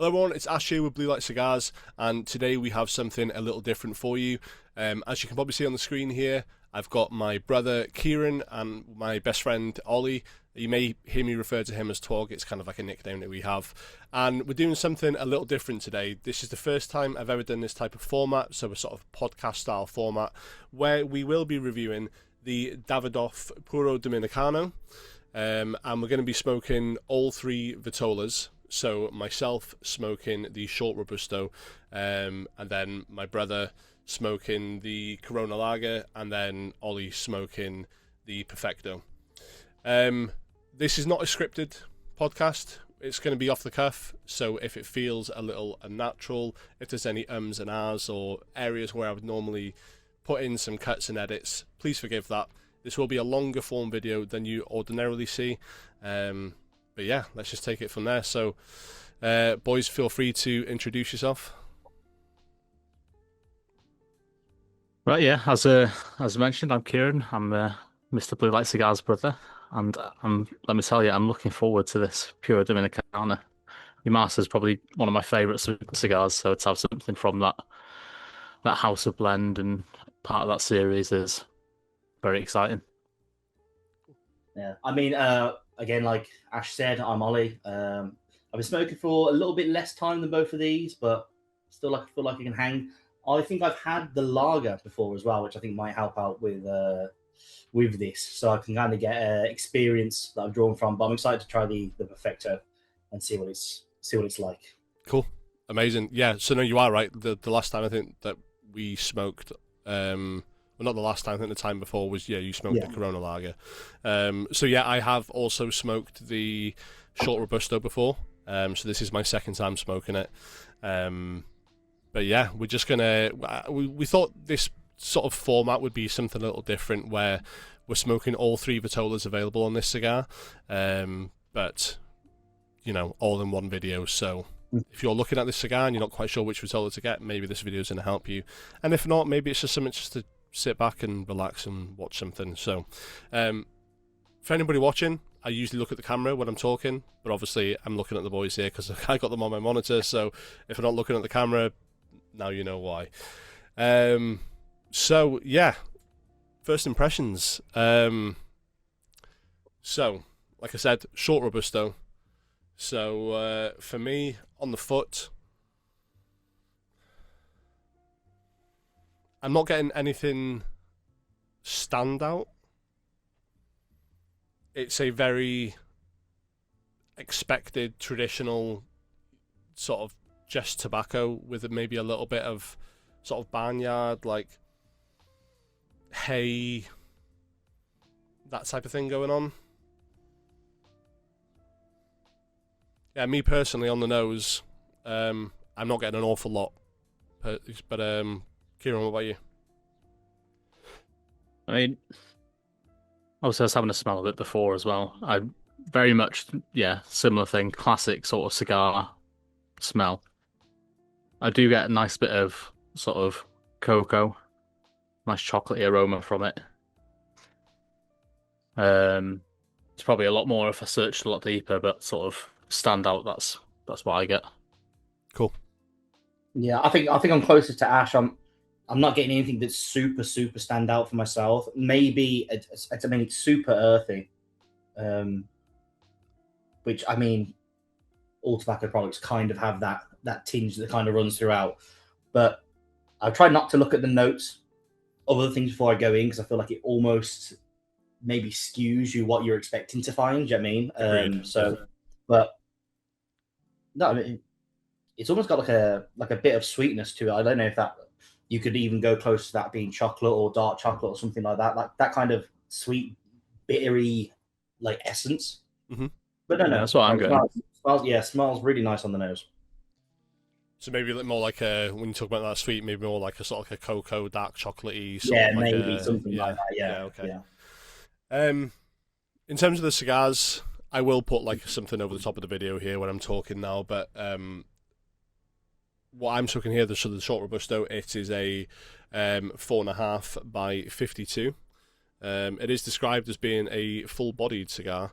Hello everyone, it's Ash here with Blue Light Cigars, and today we have something a little different for you. As you can probably see on the screen here, I've got my brother Kieran and my best friend Ollie. You may hear me refer to him as Twog, it's kind of like a nickname that we have. And we're doing something a little different today. This is the first time I've ever done this type of format, so a sort of podcast style format, where we will be reviewing the Davidoff Puro Dominicano. And we're going to be smoking all three vitolas. So myself smoking the short robusto, and then my brother smoking the Corona Lager, and then Ollie smoking the Perfecto. This is not a scripted podcast. It's going to be off the cuff, so if it feels a little unnatural, if there's any ums and ahs or areas where I would normally put in some cuts and edits, please forgive that. This will be a longer form video than you ordinarily see. But yeah, let's just take it from there. So, boys, feel free to introduce yourself. Right, yeah. As mentioned, I'm Kieran. I'm Mr. Blue Light Cigars brother, and let me tell you, I'm looking forward to this Puro Dominicana. Your master's probably one of my favourite cigars, so to have something from that house of blend and part of that series is very exciting. Yeah, I mean, again, like Ash said, I'm Ollie. I've been smoking for a little bit less time than both of these, but still like feel like I can hang. I think I've had the lager before as well, which I think might help out with this, so I can kind of get experience that I've drawn from. But I'm excited to try the Perfecto and see what it's like. Cool, amazing. Yeah. So no, you are right. The last time I think that we smoked, well, not the last time, I think the time before was, you smoked the Corona Lager. So yeah, I have also smoked the short robusto before. So this is my second time smoking it. But yeah, we're just gonna. We thought this sort of format would be something a little different, where we're smoking all three vitolas available on this cigar, but all in one video. So if you're looking at this cigar and you're not quite sure which vitola to get, maybe this video is going to help you. And if not, maybe it's just something just to sit back and relax and watch something. So, for anybody watching, I usually look at the camera when I'm talking, but obviously I'm looking at the boys here because I got them on my monitor. So if I'm not looking at the camera, now you know why. So yeah, first impressions. So like I said, short robusto. So for me, on the foot, I'm not getting anything standout. It's a very expected, traditional sort of just tobacco with maybe a little bit of sort of barnyard, like hay, that type of thing going on. Yeah, me personally on the nose, I'm not getting an awful lot, but Kieran, what about you? I mean, obviously I was having a smell of it before as well. I very much, similar thing, classic sort of cigar smell. I do get a nice bit of sort of cocoa, nice chocolatey aroma from it. It's probably a lot more if I searched a lot deeper, but sort of stand out. That's what I get. Cool. Yeah, I think I'm closest to Ash. I'm not getting anything that's super stand out for myself. Maybe it's super earthy, which I mean, all tobacco products kind of have that tinge that kind of runs throughout. But I try not to look at the notes of other things before I go in because I feel like it almost maybe skews you what you're expecting to find. Do you know what I mean? But no, I mean, it's almost got like a bit of sweetness to it. I don't know if that you could even go close to that being chocolate or dark chocolate or something like that. Like that kind of sweet, bittery like essence. Mm-hmm. But no, that's what I'm getting. Smells really nice on the nose. So maybe more like when you talk about that sweet, maybe more like a sort of like a cocoa, dark chocolatey. Maybe something like that. Yeah. Okay. Yeah. In terms of the cigars, I will put like something over the top of the video here when I'm talking now, but what I'm talking here, the short robusto, it is a 4.5 by 52. It is described as being a full-bodied cigar,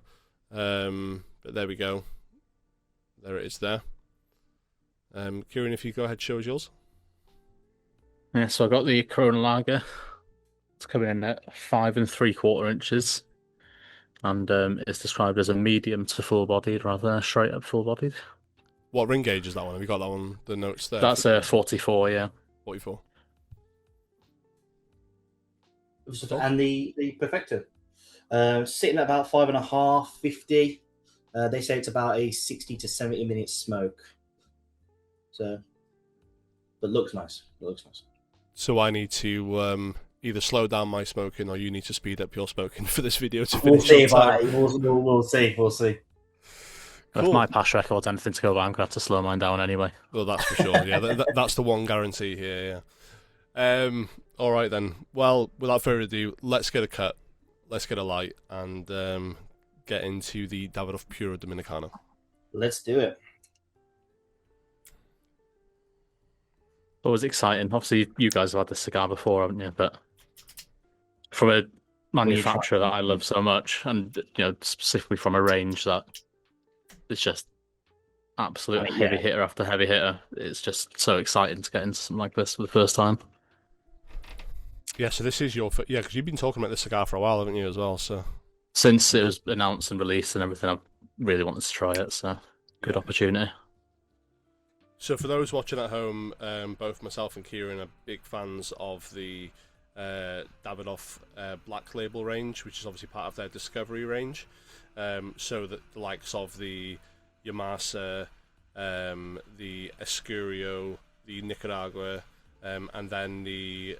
but there we go. There it is there. Kieran, if you go ahead, show us yours. Yeah, so I got the Corona Lager. It's coming in at 5 3/4 inches, and it's described as a medium to full-bodied rather than a straight-up full-bodied. What ring gauge is that one? Have you got that one? The notes there. That's a 44, yeah. 44. And the Perfecto, sitting at about 5.5, 50. They say it's about a 60 to 70 minute smoke. So, but looks nice. It looks nice. So I need to either slow down my smoking, or you need to speed up your smoking for this video to We'll finish see. on time. We'll see. We'll see. If my past record's anything to go by, I'm going to have to slow mine down anyway. Well, that's for sure. Yeah, that's the one guarantee here. Yeah. All right then. Well, without further ado, let's get a cut, let's get a light, and get into the Davidoff Puro Dominicano. Let's do it. Always exciting. Obviously, you guys have had this cigar before, haven't you? But from a manufacturer that I love so much, and specifically from a range that it's just absolute heavy hitter after heavy hitter. It's just so exciting to get into something like this for the first time. Yeah, so this is your because you've been talking about this cigar for a while, haven't you, as well? So since it was announced and released and everything, I really wanted to try it. So good opportunity. So for those watching at home, both myself and Kieran are big fans of the Davidoff Black Label range, which is obviously part of their Discovery range. So that the likes of the Yamasa, the Escurio, the Nicaragua, and then the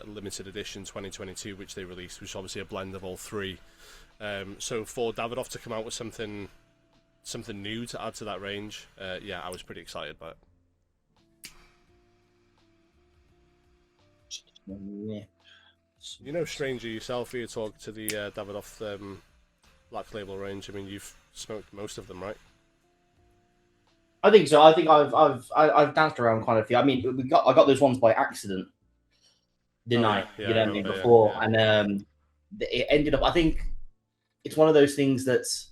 limited edition 2022, which they released, which is obviously a blend of all three. So for Davidoff to come out with something new to add to that range, I was pretty excited by it. Yeah. Stranger yourself, you talk to the Davidoff Black Label range. I mean, you've smoked most of them, right? I think so. I think I've danced around quite a few. I mean, I got those ones by accident, didn't I? Before, and it ended up. I think it's one of those things that's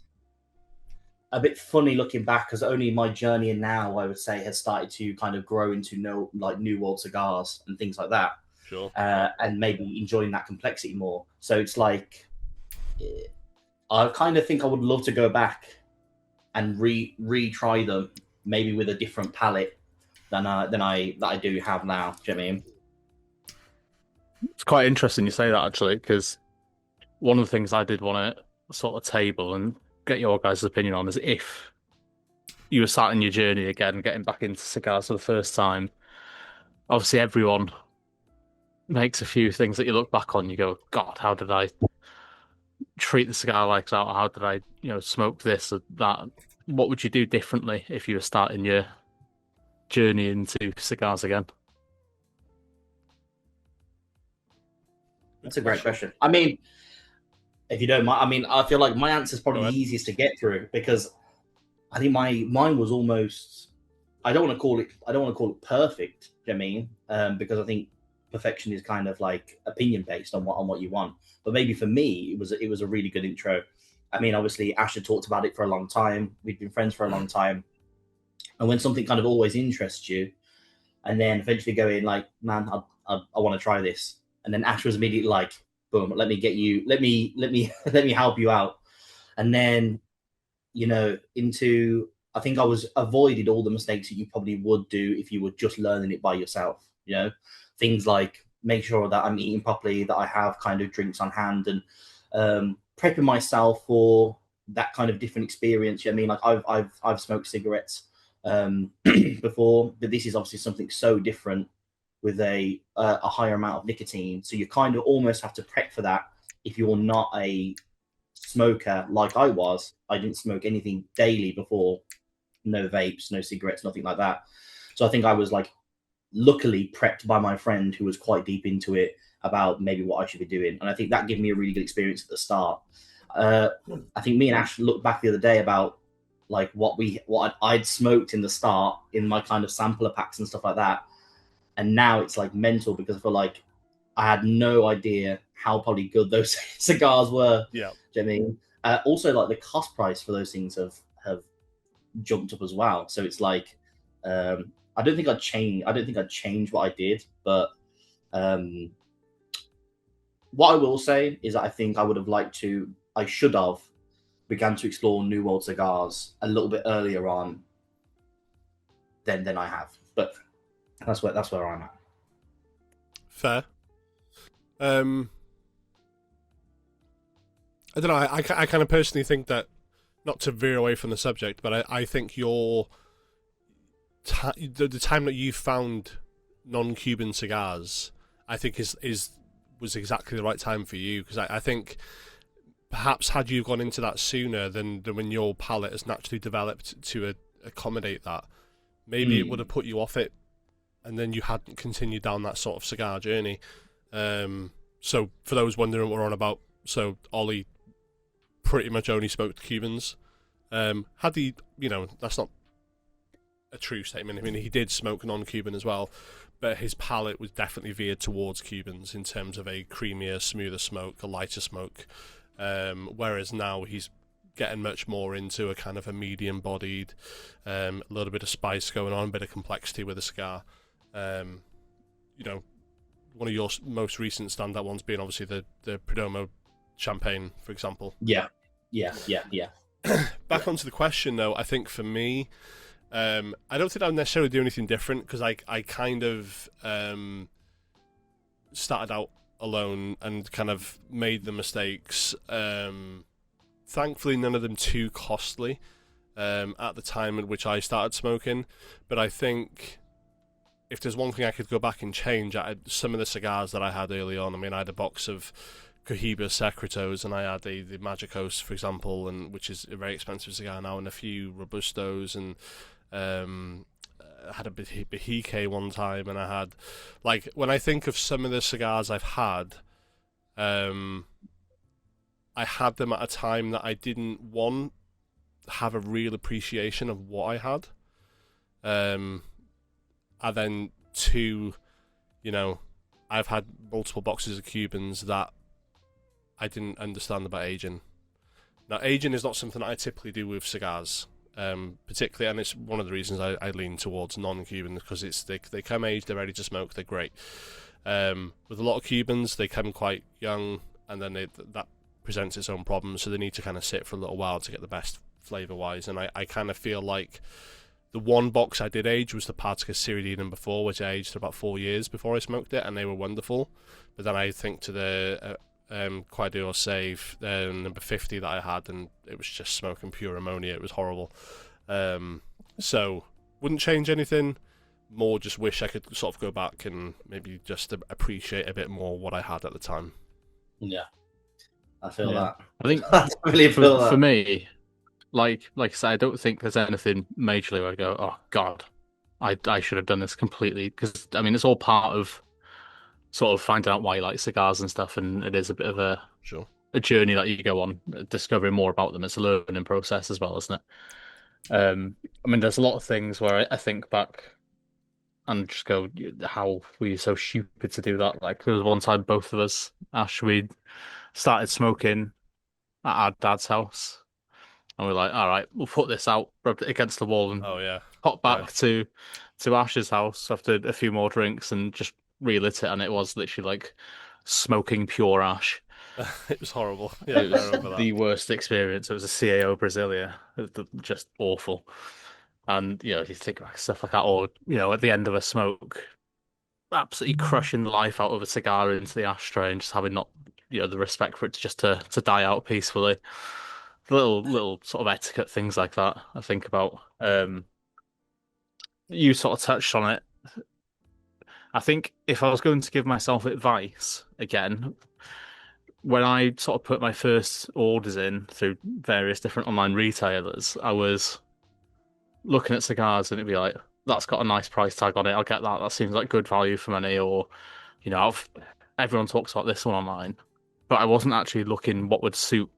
a bit funny looking back, because only my journey now, I would say, has started to kind of grow into new world cigars and things like that. Sure. And maybe enjoying that complexity more. So it's like, I kind of think I would love to go back and retry them, maybe with a different palette than I do have now. Do you know what I mean? It's quite interesting you say that, actually, because one of the things I did want to sort of table and get your guys' opinion on is if you were sat in your journey again, getting back into cigars for the first time. Obviously, everyone makes a few things that you look back on, you go, God, how did I treat the cigar like that? Or how did I, smoke this or that? What would you do differently if you were starting your journey into cigars again? That's a great question. I mean, if you don't mind, I feel like my answer is probably the easiest to get through, because I think mine was almost. I don't want to call it perfect. Do you know what I mean? Because I think perfection is kind of like opinion based on what you want. But maybe for me, it was a really good intro. I mean, obviously, Ash had talked about it for a long time. We'd been friends for a long time, and when something kind of always interests you, and then eventually going like, man, I want to try this, and then Ash was immediately like, boom, let me help you out. And then, I think I was avoided all the mistakes that you probably would do if you were just learning it by yourself. Things like make sure that I'm eating properly, that I have kind of drinks on hand, and prepping myself for that kind of different experience. I mean, like I've smoked cigarettes before, but this is obviously something so different with a higher amount of nicotine. So you kind of almost have to prep for that if you're not a smoker like I was. I didn't smoke anything daily before, no vapes, no cigarettes, nothing like that. So I think I was like luckily prepped by my friend who was quite deep into it about maybe what I should be doing. And I think that gave me a really good experience at the start. I think me and Ash looked back the other day about like what I'd smoked in the start in my kind of sampler packs and stuff like that. And now it's like mental, because I feel like I had no idea how probably good those cigars were. Yeah. Do you know what I mean? Also, like the cost price for those things have jumped up as well. So it's like I don't think I'd change. I don't think I'd change what I did, but what I will say is that I think I would have liked to. I should have began to explore New World cigars a little bit earlier on than I have. But that's where I'm at. Fair. I don't know. I kind of personally think that, not to veer away from the subject, but I think the time that you found non-Cuban cigars, I think was exactly the right time for you, because I think perhaps had you gone into that sooner than when your palate has naturally developed to accommodate that, maybe it would have put you off it, and then you hadn't continued down that sort of cigar journey. So for those wondering what we're on about, so Ollie pretty much only smoked Cubans. Had he, that's not a true statement. I mean, he did smoke non-Cuban as well, but his palate was definitely veered towards Cubans in terms of a creamier, smoother smoke, a lighter smoke. Whereas now he's getting much more into a kind of a medium-bodied, a little bit of spice going on, a bit of complexity with a cigar. One of your most recent standout ones being obviously the Perdomo Champagne, for example. Yeah. Back onto the question, though, I think for me, I don't think I'd necessarily do anything different, because I kind of started out alone and kind of made the mistakes. Thankfully, none of them too costly at the time at which I started smoking. But I think if there's one thing I could go back and change, some of the cigars that I had early on. I mean, I had a box of Cohiba Secretos, and I had the Magicos, for example, and which is a very expensive cigar now, and a few Robustos, and I had a Behike one time, and I had, when I think of some of the cigars I've had, I had them at a time that I didn't, one, have a real appreciation of what I had, and then two, I've had multiple boxes of Cubans that I didn't understand about aging. Now, aging is not something that I typically do with cigars, particularly, and it's one of the reasons I lean towards non-Cuban, because they come aged, they're ready to smoke, they're great. With a lot of Cubans, they come quite young, and then that presents its own problems, so they need to kind of sit for a little while to get the best flavour-wise, and I kind of feel like the one box I did age was the Partagas Serie D number 4, which I aged for about 4 years before I smoked it, and they were wonderful. But then I think to the Quaidor Save number 50 that I had, and it was just smoking pure ammonia. It was horrible. So wouldn't change anything. More just wish I could sort of go back and maybe just appreciate a bit more what I had at the time. Yeah, I feel that. I think I really feel that. For me, like I said, I don't think there's anything majorly where I go, oh God, I should have done this completely, because I mean it's all part of sort of finding out why you like cigars and stuff, and it is a bit of a journey that you go on, discovering more about them. It's a learning process as well, isn't it? I mean, there's a lot of things where I think back and just go, how were you so stupid to do that? Like, there was one time both of us, Ash, we started smoking at our dad's house, and we're like, all right, we'll put this out, rubbed it against the wall, and hop back to Ash's house after a few more drinks and just relit it, and it was literally like smoking pure ash. It was horrible. Yeah, it was the worst experience. It was a CAO Brasilia, just awful. And you think about stuff like that, or at the end of a smoke, absolutely crushing the life out of a cigar into the ashtray, and just having not the respect for it to die out peacefully. Little sort of etiquette things like that I think about. You sort of touched on it. I think if I was going to give myself advice again, when I sort of put my first orders in through various different online retailers, I was looking at cigars and it'd be like, that's got a nice price tag on it, I'll get that. That seems like good value for money. Or, everyone talks about this one online, but I wasn't actually looking what would suit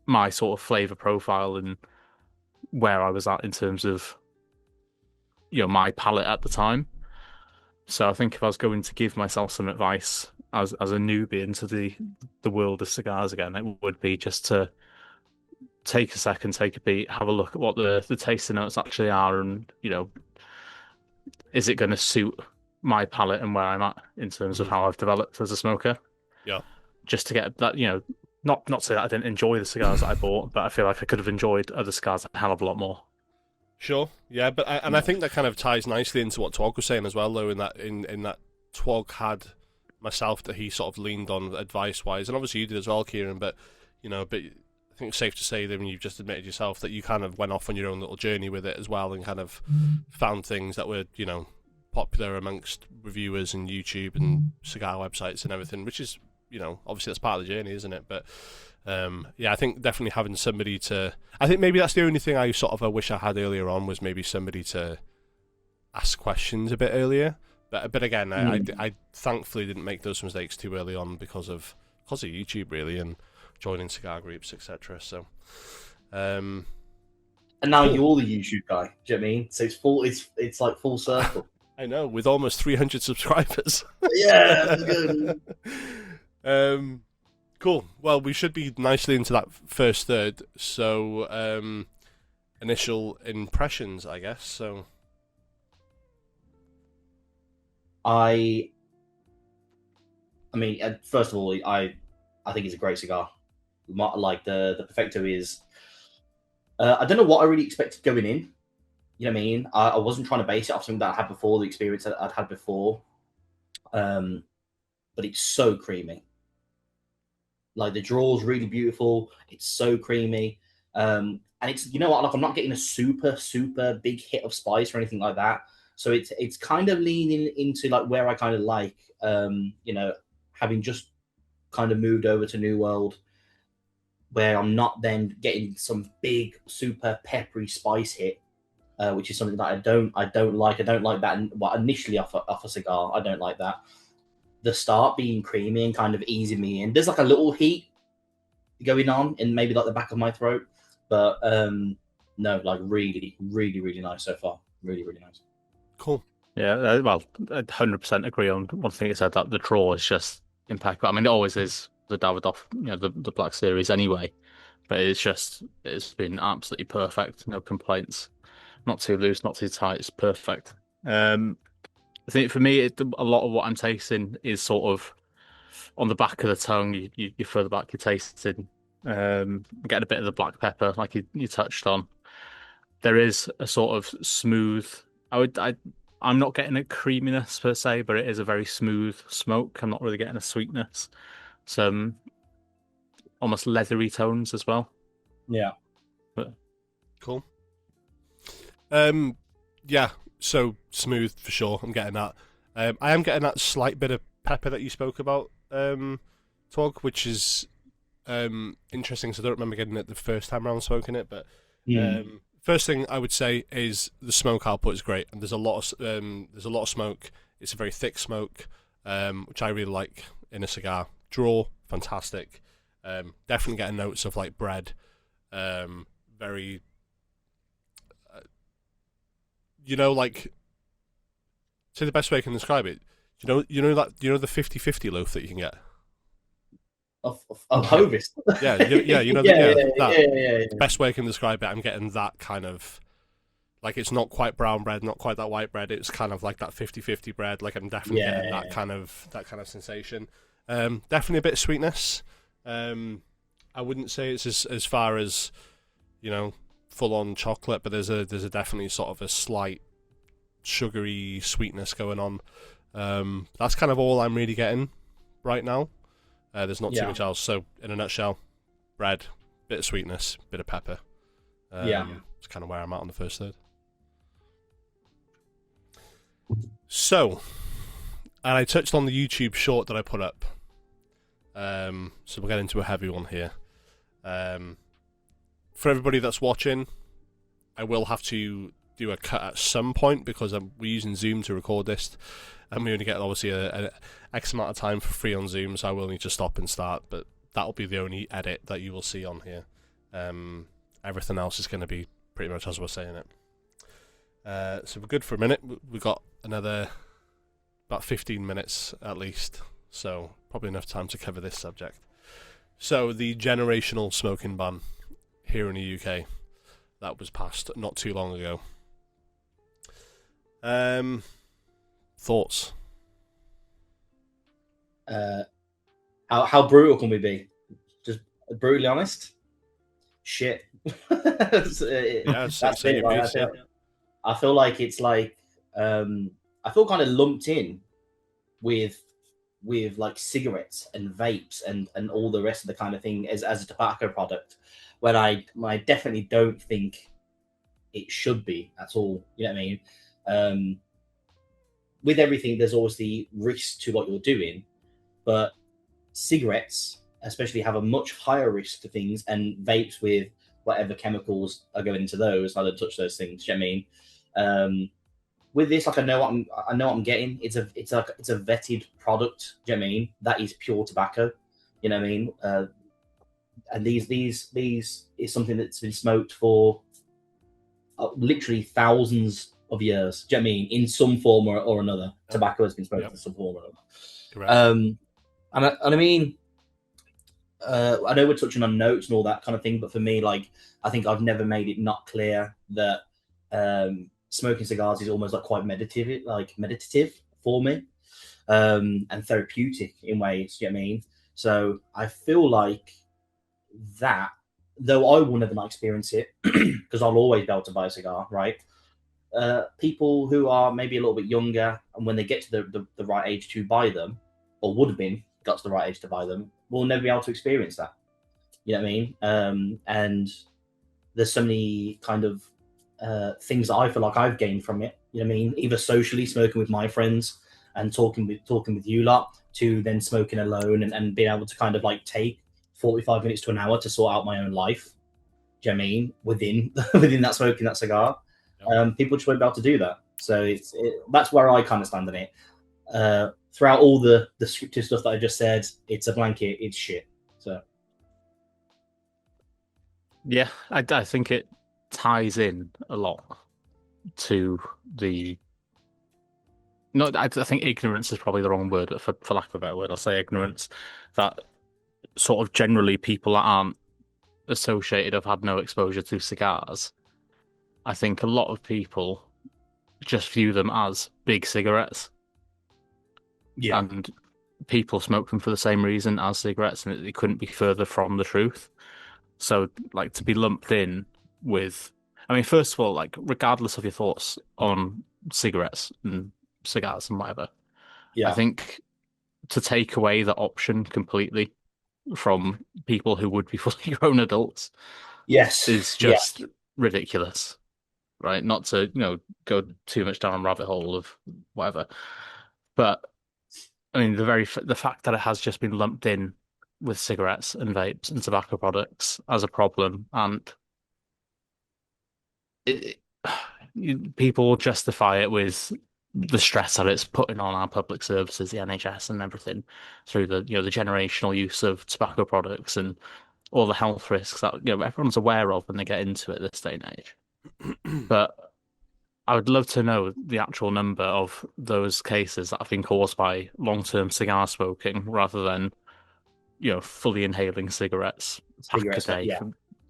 my sort of flavour profile and where I was at in terms of, my palate at the time. So I think if I was going to give myself some advice as a newbie into the world of cigars again, it would be just to take a second, take a beat, have a look at what the tasting notes actually are, and is it going to suit my palate and where I'm at in terms of how I've developed as a smoker? Yeah. Just to get that, not say that I didn't enjoy the cigars that I bought, but I feel like I could have enjoyed other cigars a hell of a lot more. Sure, yeah, but I think that kind of ties nicely into what Twog was saying as well, though. In that Twog had myself that he sort of leaned on advice wise, and obviously you did as well, Kieran. But I think it's safe to say that when you've just admitted yourself that you kind of went off on your own little journey with it as well, and kind of found things that were popular amongst reviewers and YouTube and cigar websites and everything, which is obviously that's part of the journey, isn't it? But I think definitely having somebody to... I think maybe that's the only thing I wish I had earlier on, was maybe somebody to ask questions a bit earlier. But again, I thankfully didn't make those mistakes too early on because of YouTube, really, and joining cigar groups, etc. So, and now you're the YouTube guy. Do you know what I mean? So it's like full circle. I know, with almost 300 subscribers. Yeah, that's good. Cool. Well, we should be nicely into that first third. So, initial impressions, I guess. So, I mean, first of all, I think it's a great cigar. Like the Perfecto is. I don't know what I really expected going in. You know what I mean? I wasn't trying to base it off something that I had before, the experience that I'd had before. But it's so creamy. Like the draw's really beautiful. It's so creamy. And it's, like I'm not getting a super, super big hit of spice or anything like that. So it's kind of leaning into like where I kind of like, having just kind of moved over to New World, where I'm not then getting some big, super peppery spice hit, which is something that I don't like. I don't like that. Well, initially off a cigar, I don't like that. The start being creamy and kind of easing me in. There's like a little heat going on in maybe like the back of my throat, but no, like really, really, really nice so far. Really, really nice. Cool. Yeah, well, I 100% agree on one thing you said, that the draw is just impeccable. I mean, it always is the Davidoff, the Black Series anyway, but it's been absolutely perfect. No complaints. Not too loose, not too tight. It's perfect. I think for me, a lot of what I'm tasting is sort of on the back of the tongue. You further back, you're tasting, getting a bit of the black pepper, like you touched on. There is a sort of smooth. I'm not getting a creaminess per se, but it is a very smooth smoke. I'm not really getting a sweetness. Some almost leathery tones as well. Yeah. But cool. Yeah. So smooth for sure. I'm getting that. I am getting that slight bit of pepper that you spoke about, Twog, which is interesting. So I don't remember getting it the first time around smoking it, but first thing I would say is the smoke output is great, and there's a lot of smoke. It's a very thick smoke, which I really like in a cigar. Draw, fantastic. Definitely getting notes of like bread. Very. Like, say the best way I can describe it. The 50-50 loaf that you can get. Of Hovis. Yeah. The best way I can describe it, I'm getting that kind of, like, it's not quite brown bread, not quite that white bread. It's kind of like that 50-50 bread. Like, I'm definitely getting that kind of sensation. Definitely a bit of sweetness. I wouldn't say it's as far as, full on chocolate, but there's a definitely sort of a slight sugary sweetness going on. That's kind of all I'm really getting right now. There's not too much else. So in a nutshell, bread, bit of sweetness, bit of pepper. It's kind of where I'm at on the first third. So, and I touched on the YouTube short that I put up. So we'll get into a heavy one here. For everybody that's watching, I will have to do a cut at some point because we're using Zoom to record this, and we only get obviously an X amount of time for free on Zoom, so I will need to stop and start, but that'll be the only edit that you will see on here. Everything else is going to be pretty much as we're saying it. So we're good for a minute. We've got another about 15 minutes at least, so probably enough time to cover this subject. So the generational smoking ban here in the UK, that was passed not too long ago. Thoughts? How brutal can we be? Just brutally honest. Shit. That's Say it. your Like, piece, yeah. I feel like it's like I feel kind of lumped in with like cigarettes and vapes and all the rest of the kind of thing as a tobacco product, when I definitely don't think it should be at all. You know what I mean? With everything, there's always the risk to what you're doing, but cigarettes especially have a much higher risk to things, and vapes with whatever chemicals are going into those. I don't touch those things. Do you know what I mean? With this, like I know what I'm getting. It's a vetted product. Do you know what I mean? That is pure tobacco. You know what I mean? And these is something that's been smoked for literally thousands of years. Do you know what I mean? In some form or another, tobacco has been smoked in some form or another. Correct. And I mean, I know we're touching on notes and all that kind of thing, but for me, like, I think I've never made it not clear that smoking cigars is almost like quite meditative for me, and therapeutic in ways. Do you know what I mean? So I feel like that, though I will never not experience it, because I'll always be able to buy a cigar, right? People who are maybe a little bit younger, and when they get to the right age to buy them, or would have been got to the right age to buy them, will never be able to experience that. You know what I mean? And there's so many kind of things that I feel like I've gained from it. You know what I mean? Either socially, smoking with my friends and talking with you lot, to then smoking alone and being able to kind of like take 45 minutes to an hour to sort out my own life. Do you know what I mean? Within that smoking that cigar. People just won't be able to do that. So that's where I kind of stand on it. Throughout all the descriptive stuff that I just said, it's a blanket, it's shit. So Yeah, I think it ties in a lot to the. No, I think ignorance is probably the wrong word, but for lack of a better word, I'll say ignorance. That sort of generally people that aren't associated, have had no exposure to cigars. I think a lot of people just view them as big cigarettes. yeah, And people smoke them for the same reason as cigarettes, and it couldn't be further from the truth. So, like, to be lumped in with, I mean, first of all, like, regardless of your thoughts on cigarettes and cigars and whatever, I yeah, think to take away the option completely from people who would be fully grown adults yes, is yeah, just ridiculous, right? Not to, go too much down a rabbit hole of whatever, but I mean, the fact that it has just been lumped in with cigarettes and vapes and tobacco products as a problem, and it, people will justify it with the stress that it's putting on our public services, the NHS and everything, through the the generational use of tobacco products and all the health risks that everyone's aware of when they get into it this day and age. But I would love to know the actual number of those cases that have been caused by long-term cigar smoking rather than, fully inhaling cigarettes, pack a cigarettes, day yeah,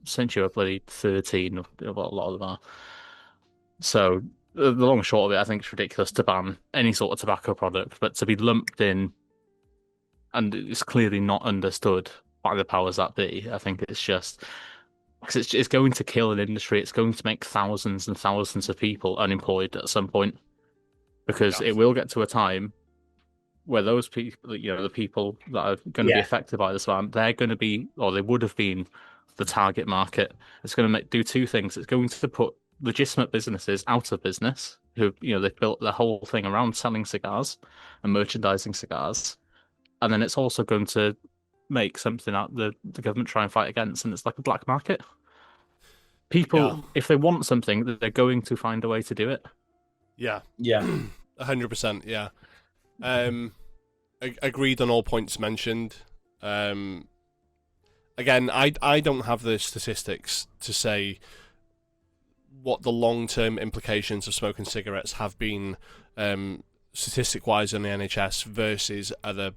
since you were bloody 13, or what a lot of them are. So the long and short of it, I think it's ridiculous to ban any sort of tobacco product, but to be lumped in, and it's clearly not understood by the powers that be, I think it's just because it's going to kill an industry. It's going to make thousands and thousands of people unemployed at some point, because it will get to a time where those people, the people that are going to be yeah, affected by this ban, they're going to be, or they would have been, the target market. It's going to do two things. It's going to put legitimate businesses out of business who, they've built their whole thing around selling cigars and merchandising cigars. And then it's also going to make something that the government try and fight against, and it's like a black market. People, if they want something, they're going to find a way to do it. Yeah. yeah, 100%. Yeah. Agreed on all points mentioned. Again, I don't have the statistics to say what the long-term implications of smoking cigarettes have been, statistic-wise in the NHS versus other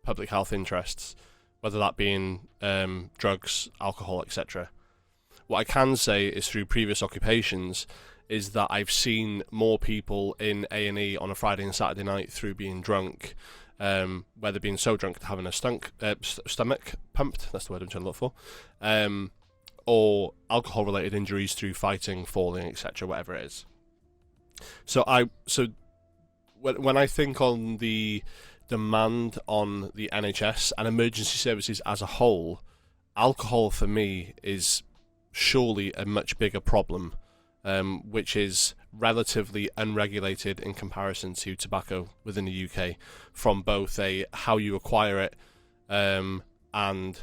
public health interests, whether that being drugs, alcohol, etc. What I can say is through previous occupations is that I've seen more people in A&E on a Friday and Saturday night through being drunk, whether being so drunk that having a stomach pumped, that's the word I'm trying to look for, or alcohol-related injuries through fighting, falling, etc., whatever it is. So when I think on the demand on the NHS and emergency services as a whole, alcohol for me is surely a much bigger problem, which is relatively unregulated in comparison to tobacco within the UK, from both a how you acquire it and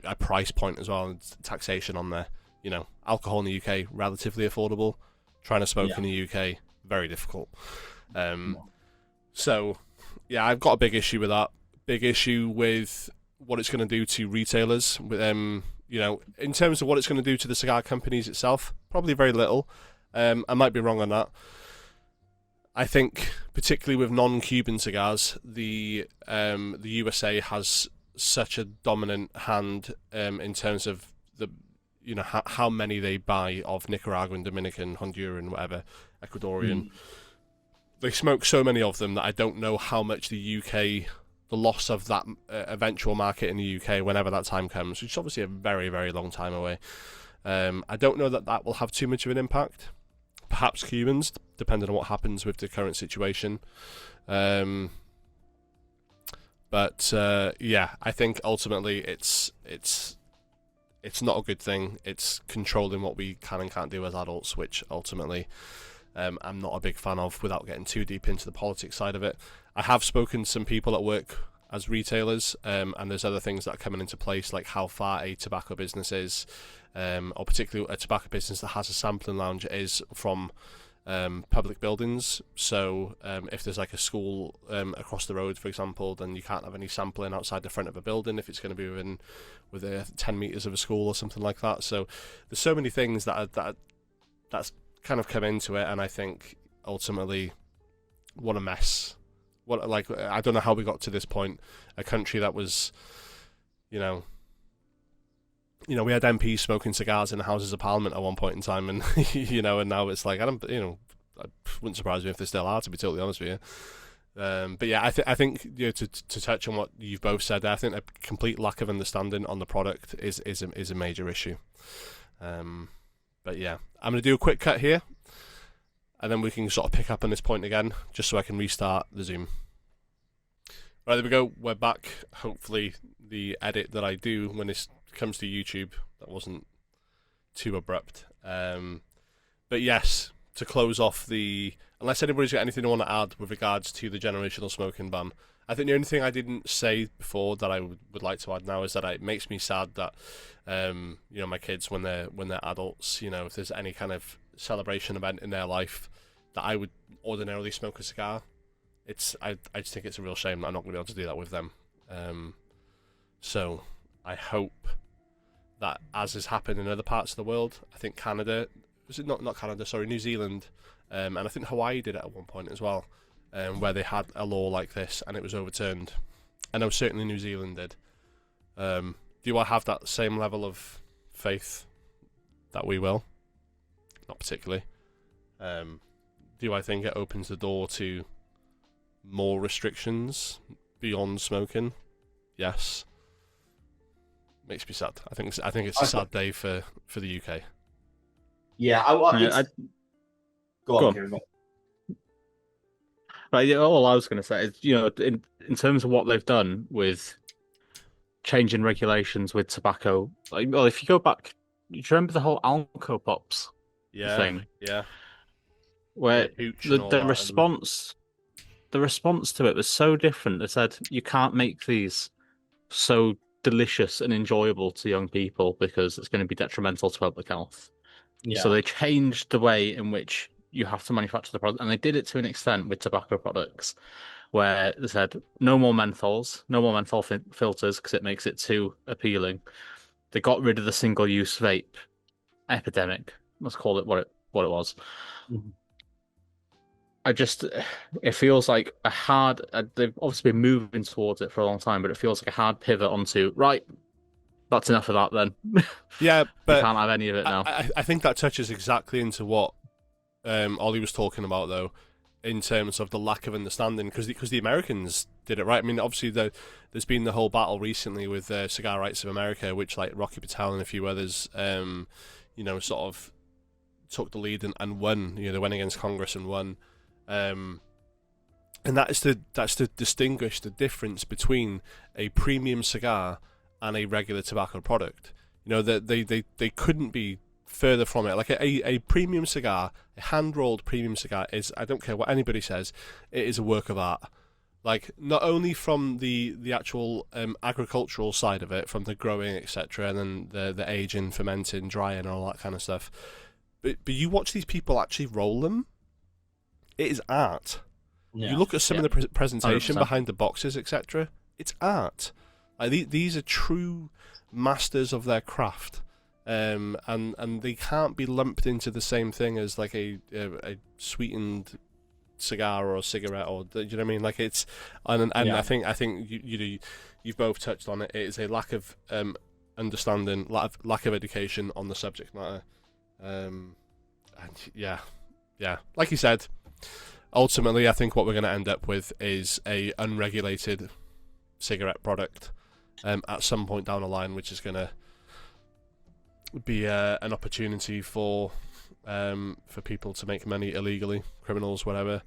a price point as well, and taxation on there. You know, alcohol in the UK relatively affordable. Trying to smoke in the UK, very difficult. So, yeah, I've got a big issue with that. Big issue with what it's going to do to retailers. With you know, in terms of what it's going to do to the cigar companies itself, probably very little. I might be wrong on that. I think, particularly with non-Cuban cigars, the USA has such a dominant hand in terms of the, you know, how many they buy of Nicaraguan, Dominican, Honduran, whatever, Ecuadorian. They smoke so many of them that I don't know how much the UK, the loss of that eventual market in the UK, whenever that time comes, which is obviously a very, very long time away. I don't know that will have too much of an impact. Perhaps Cubans, depending on what happens with the current situation. But yeah, I think ultimately it's not a good thing. It's controlling what we can and can't do as adults, which ultimately I'm not a big fan of, without getting too deep into the politics side of it. I have spoken to some people that work as retailers, and there's other things that are coming into place, like how far a tobacco business is, or particularly a tobacco business that has a sampling lounge is from public buildings. So if there's like a school across the road, for example, then you can't have any sampling outside the front of a building if it's going to be within 10 meters of a school or something like that. So there's so many things that's kind of come into it, and I think ultimately, what a mess. I don't know how we got to this point. A country that was, you know, we had MPs smoking cigars in the Houses of Parliament at one point in time, and you know, and now it's like, it wouldn't surprise me if they still are, to be totally honest with you. But yeah, I think you know, to touch on what you've both said, I think a complete lack of understanding on the product is a major issue. But yeah, I'm going to do a quick cut here, and then we can sort of pick up on this point again, just so I can restart the Zoom. Right, there we go. We're back. Hopefully the edit that I do when this comes to YouTube, that wasn't too abrupt. But yes, to close off unless anybody's got anything they want to add with regards to the generational smoking ban, I think the only thing I didn't say before that I would like to add now is that it makes me sad that you know, my kids, when they're adults, you know, if there's any kind of celebration event in their life that I would ordinarily smoke a cigar, I just think it's a real shame that I'm not going to be able to do that with them. So I hope that, as has happened in other parts of the world, I think Canada, was it not Canada, sorry, New Zealand, and I think Hawaii did it at one point as well, where they had a law like this and it was overturned. I know certainly New Zealand did. Do I have that same level of faith that we will? Not particularly. Do I think it opens the door to more restrictions beyond smoking? Yes. Makes me sad. I think it's a sad day for the UK. Yeah, go on. Kieran. Right, yeah, all I was going to say is, you know, in terms of what they've done with changing regulations with tobacco, like, well, if you go back, do you remember the whole Alco Pops thing? Yeah. Where the response to it was so different. They said you can't make these so delicious and enjoyable to young people because it's going to be detrimental to public health. Yeah. So they changed the way in which you have to manufacture the product, and they did it to an extent with tobacco products, where they said no more menthols, no more menthol filters because it makes it too appealing. They got rid of the single-use vape epidemic. Let's call it what it was. Mm-hmm. It feels like a hard. They've obviously been moving towards it for a long time, but it feels like a hard pivot onto right. That's enough of that then. Yeah, but you can't have any of it now. I think that touches exactly into what Ollie was talking about though, in terms of the lack of understanding, because the Americans did it right. I mean, obviously there's been the whole battle recently with Cigar Rights of America, which like Rocky Patel and a few others, sort of took the lead and won. They went against Congress and won. And that's to distinguish the difference between a premium cigar and a regular tobacco product. That they couldn't be further from it. Like a premium cigar, a hand-rolled premium cigar is, I don't care what anybody says, it is a work of art. Like, not only from the actual agricultural side of it, from the growing, etc., and then the aging, fermenting, drying, and all that kind of stuff, but you watch these people actually roll them, it is art. Yeah. You look at some of the presentation 100%. behind the boxes, etc., it's art. Like, these are true masters of their craft. And they can't be lumped into the same thing as like a sweetened cigar or a cigarette, or do you know what I mean? Like, it's and I think you've both touched on it. It is a lack of understanding, lack of education on the subject matter. And like you said, ultimately I think what we're going to end up with is a unregulated cigarette product at some point down the line, which is going to be an opportunity for people to make money illegally, criminals, whatever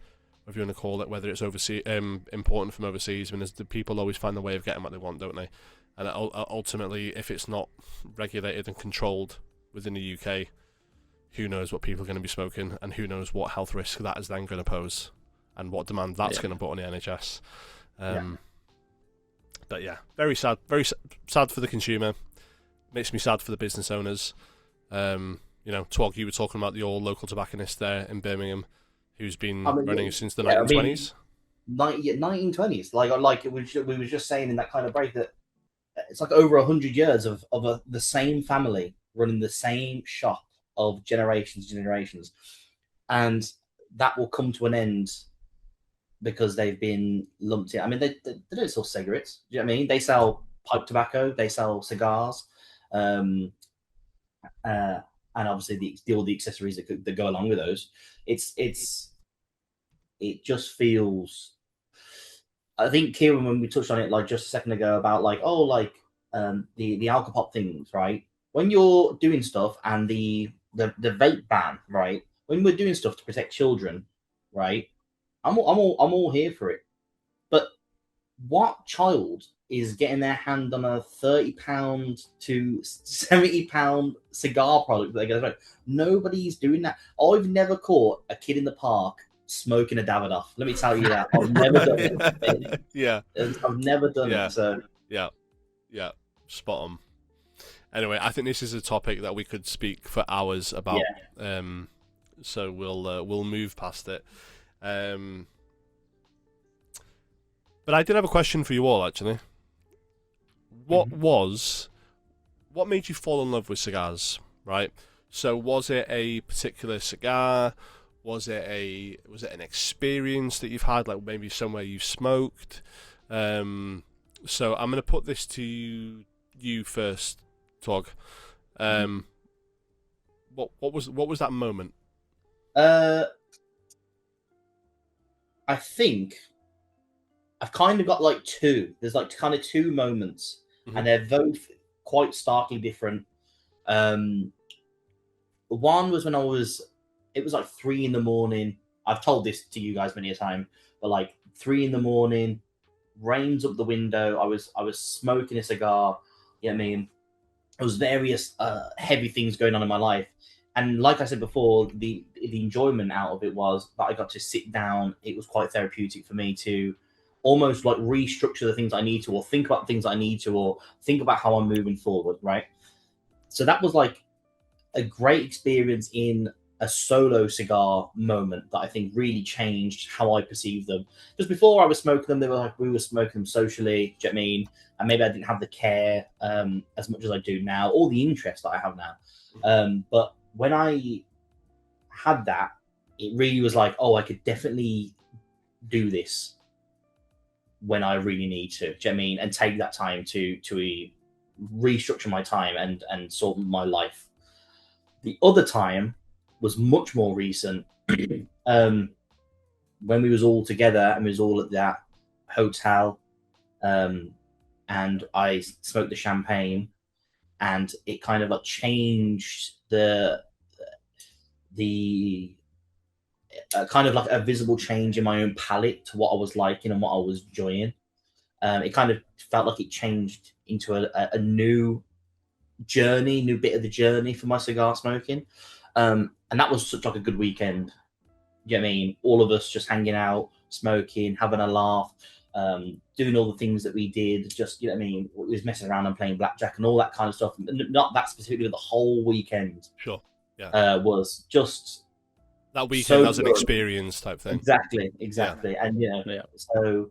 you want to call it, whether it's overseas, important from overseas. I mean, the people always find a way of getting what they want, don't they? And ultimately, if it's not regulated and controlled within the UK, who knows what people are going to be smoking, and who knows what health risk that is then going to pose, and what demand that's going to put on the NHS. But yeah, very sad for the consumer. Makes me sad for the business owners. Twog, you were talking about your local tobacconist there in Birmingham, who's been running since the 1920s. 1920s. Like we were just saying in that kind of break that it's like over 100 years of the same family running the same shop of generations, and that will come to an end because they've been lumped in. I mean, they don't sell cigarettes. Do you know what I mean? They sell pipe tobacco. They sell cigars. And obviously all the accessories that go along with those. It just feels. I think, Kieran, when we touched on it like just a second ago about the alcohol things, right? When you're doing stuff and the vape ban, right? When we're doing stuff to protect children, right? I'm all here for it. But what child is getting their hand on a £30 to £70 cigar product that they go, nobody's doing that. I've never caught a kid in the park smoking a Davidoff. Let me tell you that. I've never done it. Yeah. I've never done it. So yeah, spot on. Anyway, I think this is a topic that we could speak for hours about. Yeah. So we'll move past it. But I did have a question for you all, actually. What made you fall in love with cigars, right? So was it a particular cigar? Was it an experience that you've had, like maybe somewhere you smoked? So I'm going to put this to you first, Twog. What was that moment? I think I've kind of got like two. There's like kind of two moments, and they're both quite starkly different. One was when it was like 3 a.m. I've told this to you guys many a time, but like 3 a.m, rains up the window. I was smoking a cigar. You know what I mean? There was various heavy things going on in my life. And like I said before, the enjoyment out of it was that I got to sit down. It was quite therapeutic for me to almost like restructure the things I need to, or think about things I need to, or think about how I'm moving forward, right? So that was like a great experience in a solo cigar moment that I think really changed how I perceive them. Because before I was smoking them, we were smoking them socially, do you know what I mean? And maybe I didn't have the care as much as I do now, or the interest that I have now. But when I had that, it really was like, oh, I could definitely do this when I really need to, do you know what I mean? And take that time to restructure my time and sort my life. The other time was much more recent. When we was all together and we was all at that hotel, and I smoked the champagne, and it kind of like changed the kind of like a visible change in my own palate to what I was liking and what I was enjoying. It kind of felt like it changed into a new journey, new bit of the journey for my cigar smoking. And that was such like a good weekend. You know what I mean? All of us just hanging out, smoking, having a laugh, doing all the things that we did. Just, you know what I mean? We was messing around and playing blackjack and all that kind of stuff. Not that specifically, but the whole weekend. Sure. Yeah. Was just that weekend so as an good. experience type thing. Exactly. Yeah. And so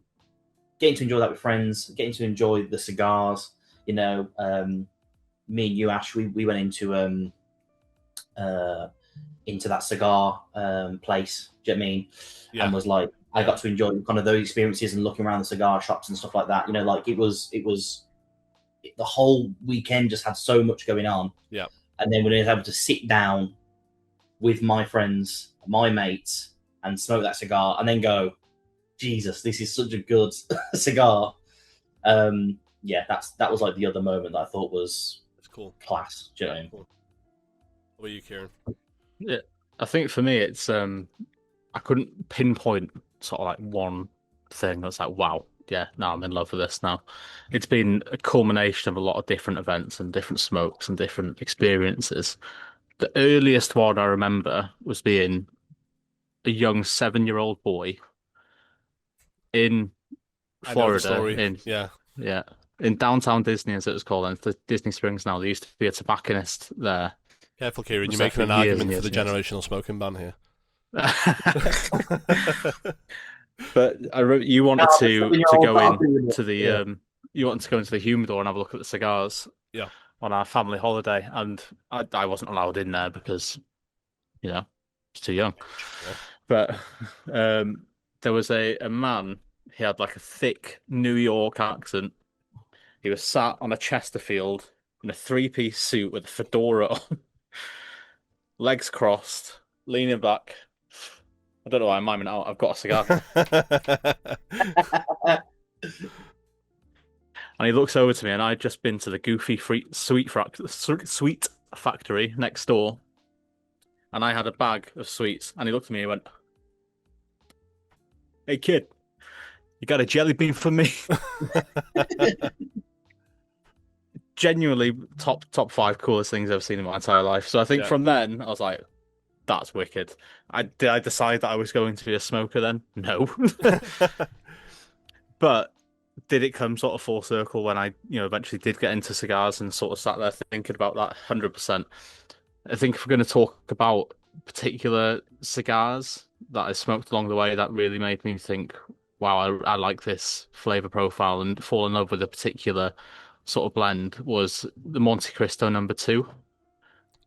getting to enjoy that with friends, getting to enjoy the cigars. Me and you, Ash, we went into that cigar place. Do you know what I mean? Yeah. And was like, I got to enjoy kind of those experiences and looking around the cigar shops and stuff like that. Like it was the whole weekend just had so much going on. Yeah. And then when I was able to sit down with my friends, my mates, and smoke that cigar, and then go, Jesus, this is such a good cigar. That was like the other moment that I thought was cool. Class. Do you know what I mean? Cool. What about you, Kieran? Yeah, I think for me it's I couldn't pinpoint sort of like one thing that's like, wow, yeah, now I'm in love with this now. It's been a culmination of a lot of different events and different smokes and different experiences. The earliest one I remember was being a young 7-year-old boy in Florida. Yeah. In downtown Disney, as it was called, and it's Disney Springs now. There used to be a tobacconist there. Careful, Kieran. You're making an argument for the generational smoking ban here. But you wanted to go into the you wanted to go into the humidor and have a look at the cigars. Yeah. On our family holiday, and I wasn't allowed in there because, it's too young. Yeah. But there was a man. He had like a thick New York accent. He was sat on a Chesterfield in a 3-piece suit with a fedora on, legs crossed, leaning back. I don't know why I'm miming out. I've got a cigar. And he looks over to me, and I'd just been to the Goofy sweet factory next door, and I had a bag of sweets. And he looked at me and he went, "Hey kid, you got a jelly bean for me?" Genuinely top 5 coolest things I've seen in my entire life. So I think from then I was like, that's wicked. Did I decide that I was going to be a smoker then? No. But did it come sort of full circle when I, eventually did get into cigars and sort of sat there thinking about that? 100%. I think if we're going to talk about particular cigars that I smoked along the way that really made me think, wow, I like this flavor profile and fall in love with a particular sort of blend, was the Monte Cristo No. 2.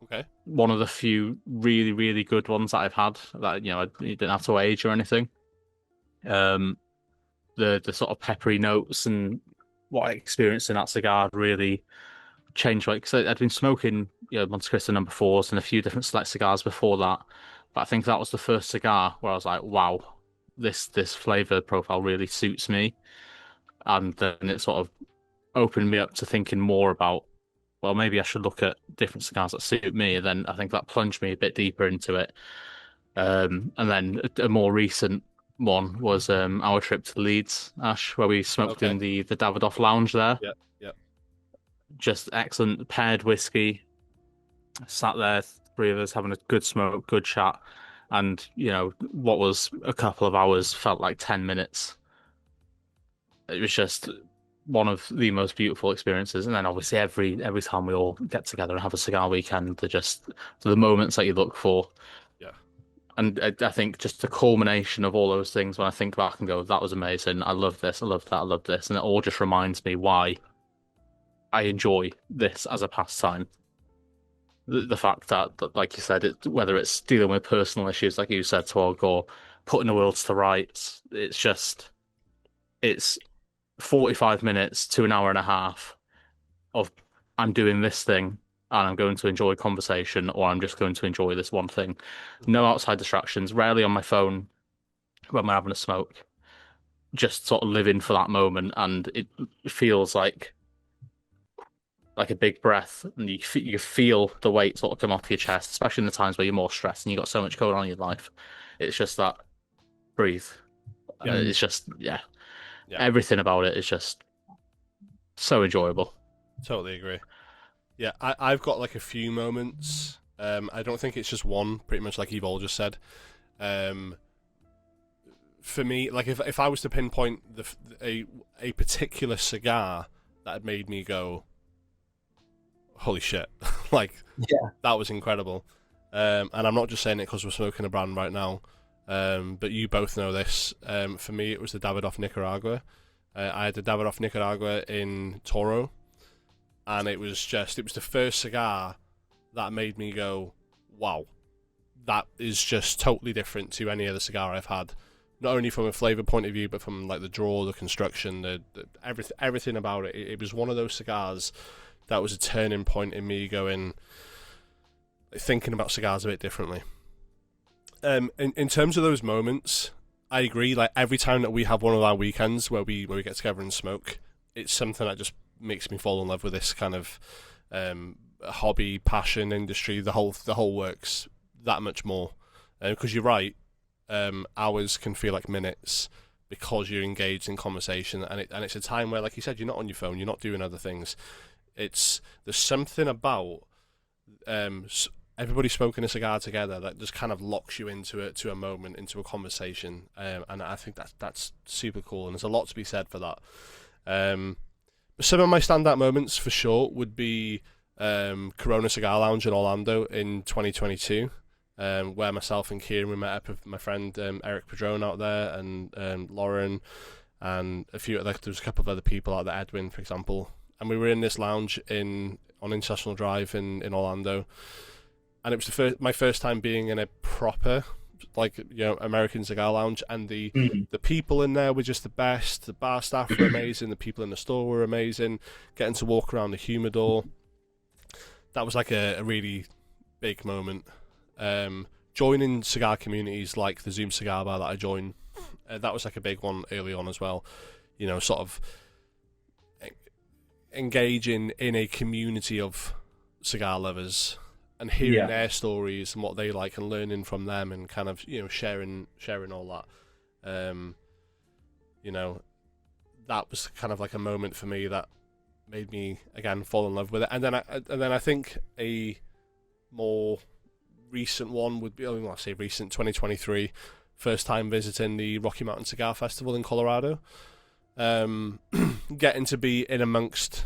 Okay. One of the few really, really good ones that I've had that, you didn't have to age or anything. The sort of peppery notes and what I experienced in that cigar really changed. Because I'd been smoking, Monte Cristo No. 4s and a few different select cigars before that, but I think that was the first cigar where I was like, wow, this flavor profile really suits me. And then it sort of opened me up to thinking more about, well, maybe I should look at different cigars that suit me. And then I think that plunged me a bit deeper into it. And then a more recent one was our trip to Leeds, Ash, where we smoked in the Davidoff Lounge there. Yeah. Just excellent paired whiskey. Sat there, 3 of us having a good smoke, good chat, and what was a couple of hours felt like 10 minutes. It was just one of the most beautiful experiences. And then obviously every time we all get together and have a cigar weekend, they're just the moments that you look for. And I think just the culmination of all those things, when I think back and go, that was amazing. I love this. I love that. I love this. And it all just reminds me why I enjoy this as a pastime. The fact that, like you said, whether it's dealing with personal issues, like you said, Twog, or putting the world to rights, it's 45 minutes to an hour and a half of I'm doing this thing and I'm going to enjoy conversation, or I'm just going to enjoy this one thing. No outside distractions, rarely on my phone when we're having a smoke. Just sort of living for that moment, and it feels like a big breath, and you feel the weight sort of come off your chest, especially in the times where you're more stressed and you've got so much going on in your life. It's just that breathe. It's just Yeah. everything about it is just so enjoyable. Totally agree. Yeah, I've got like a few moments. I don't think it's just one, pretty much like you've all just said. For me, like if I was to pinpoint a particular cigar that had made me go, holy shit, like that was incredible. And I'm not just saying it because we're smoking a brand right now, but you both know this. For me, it was the Davidoff Nicaragua. I had the Davidoff Nicaragua in Toro, and it was the first cigar that made me go, wow, that is just totally different to any other cigar I've had. Not only from a flavour point of view, but from like the draw, the construction, the everything about it. It was one of those cigars that was a turning point in me thinking about cigars a bit differently. In terms of those moments, I agree. Like every time that we have one of our weekends where we get together and smoke, it's something that just makes me fall in love with this kind of hobby, passion, industry. The whole works that much more. Because you're right. Hours can feel like minutes because you're engaged in conversation, and it's a time where, like you said, you're not on your phone, you're not doing other things. There's something about everybody smoking a cigar together that just kind of locks you into a moment, into a conversation, and I think that's super cool, and there's a lot to be said for that. Some of my standout moments for sure would be Corona Cigar Lounge in Orlando in 2022. Where myself and Kieran, we met up with my friend Eric Padron out there, and Lauren, and there was a couple of other people out there, Edwin, for example, and we were in this lounge on International Drive in Orlando, and it was my first time being in a proper, like, American cigar lounge, and the people in there were just the best. The bar staff were amazing. The people in the store were amazing. Getting to walk around the humidor, that was like a really big moment. Joining cigar communities like the Zoom Cigar Bar that I joined, that was like a big one early on as well. Sort of engaging in a community of cigar lovers and hearing their stories and what they like, and learning from them, and kind of sharing all that. That was kind of like a moment for me that made me again fall in love with it. And then I think a more recent one would be, I say recent, 2023, first time visiting the Rocky Mountain Cigar Festival in Colorado. Getting to be in amongst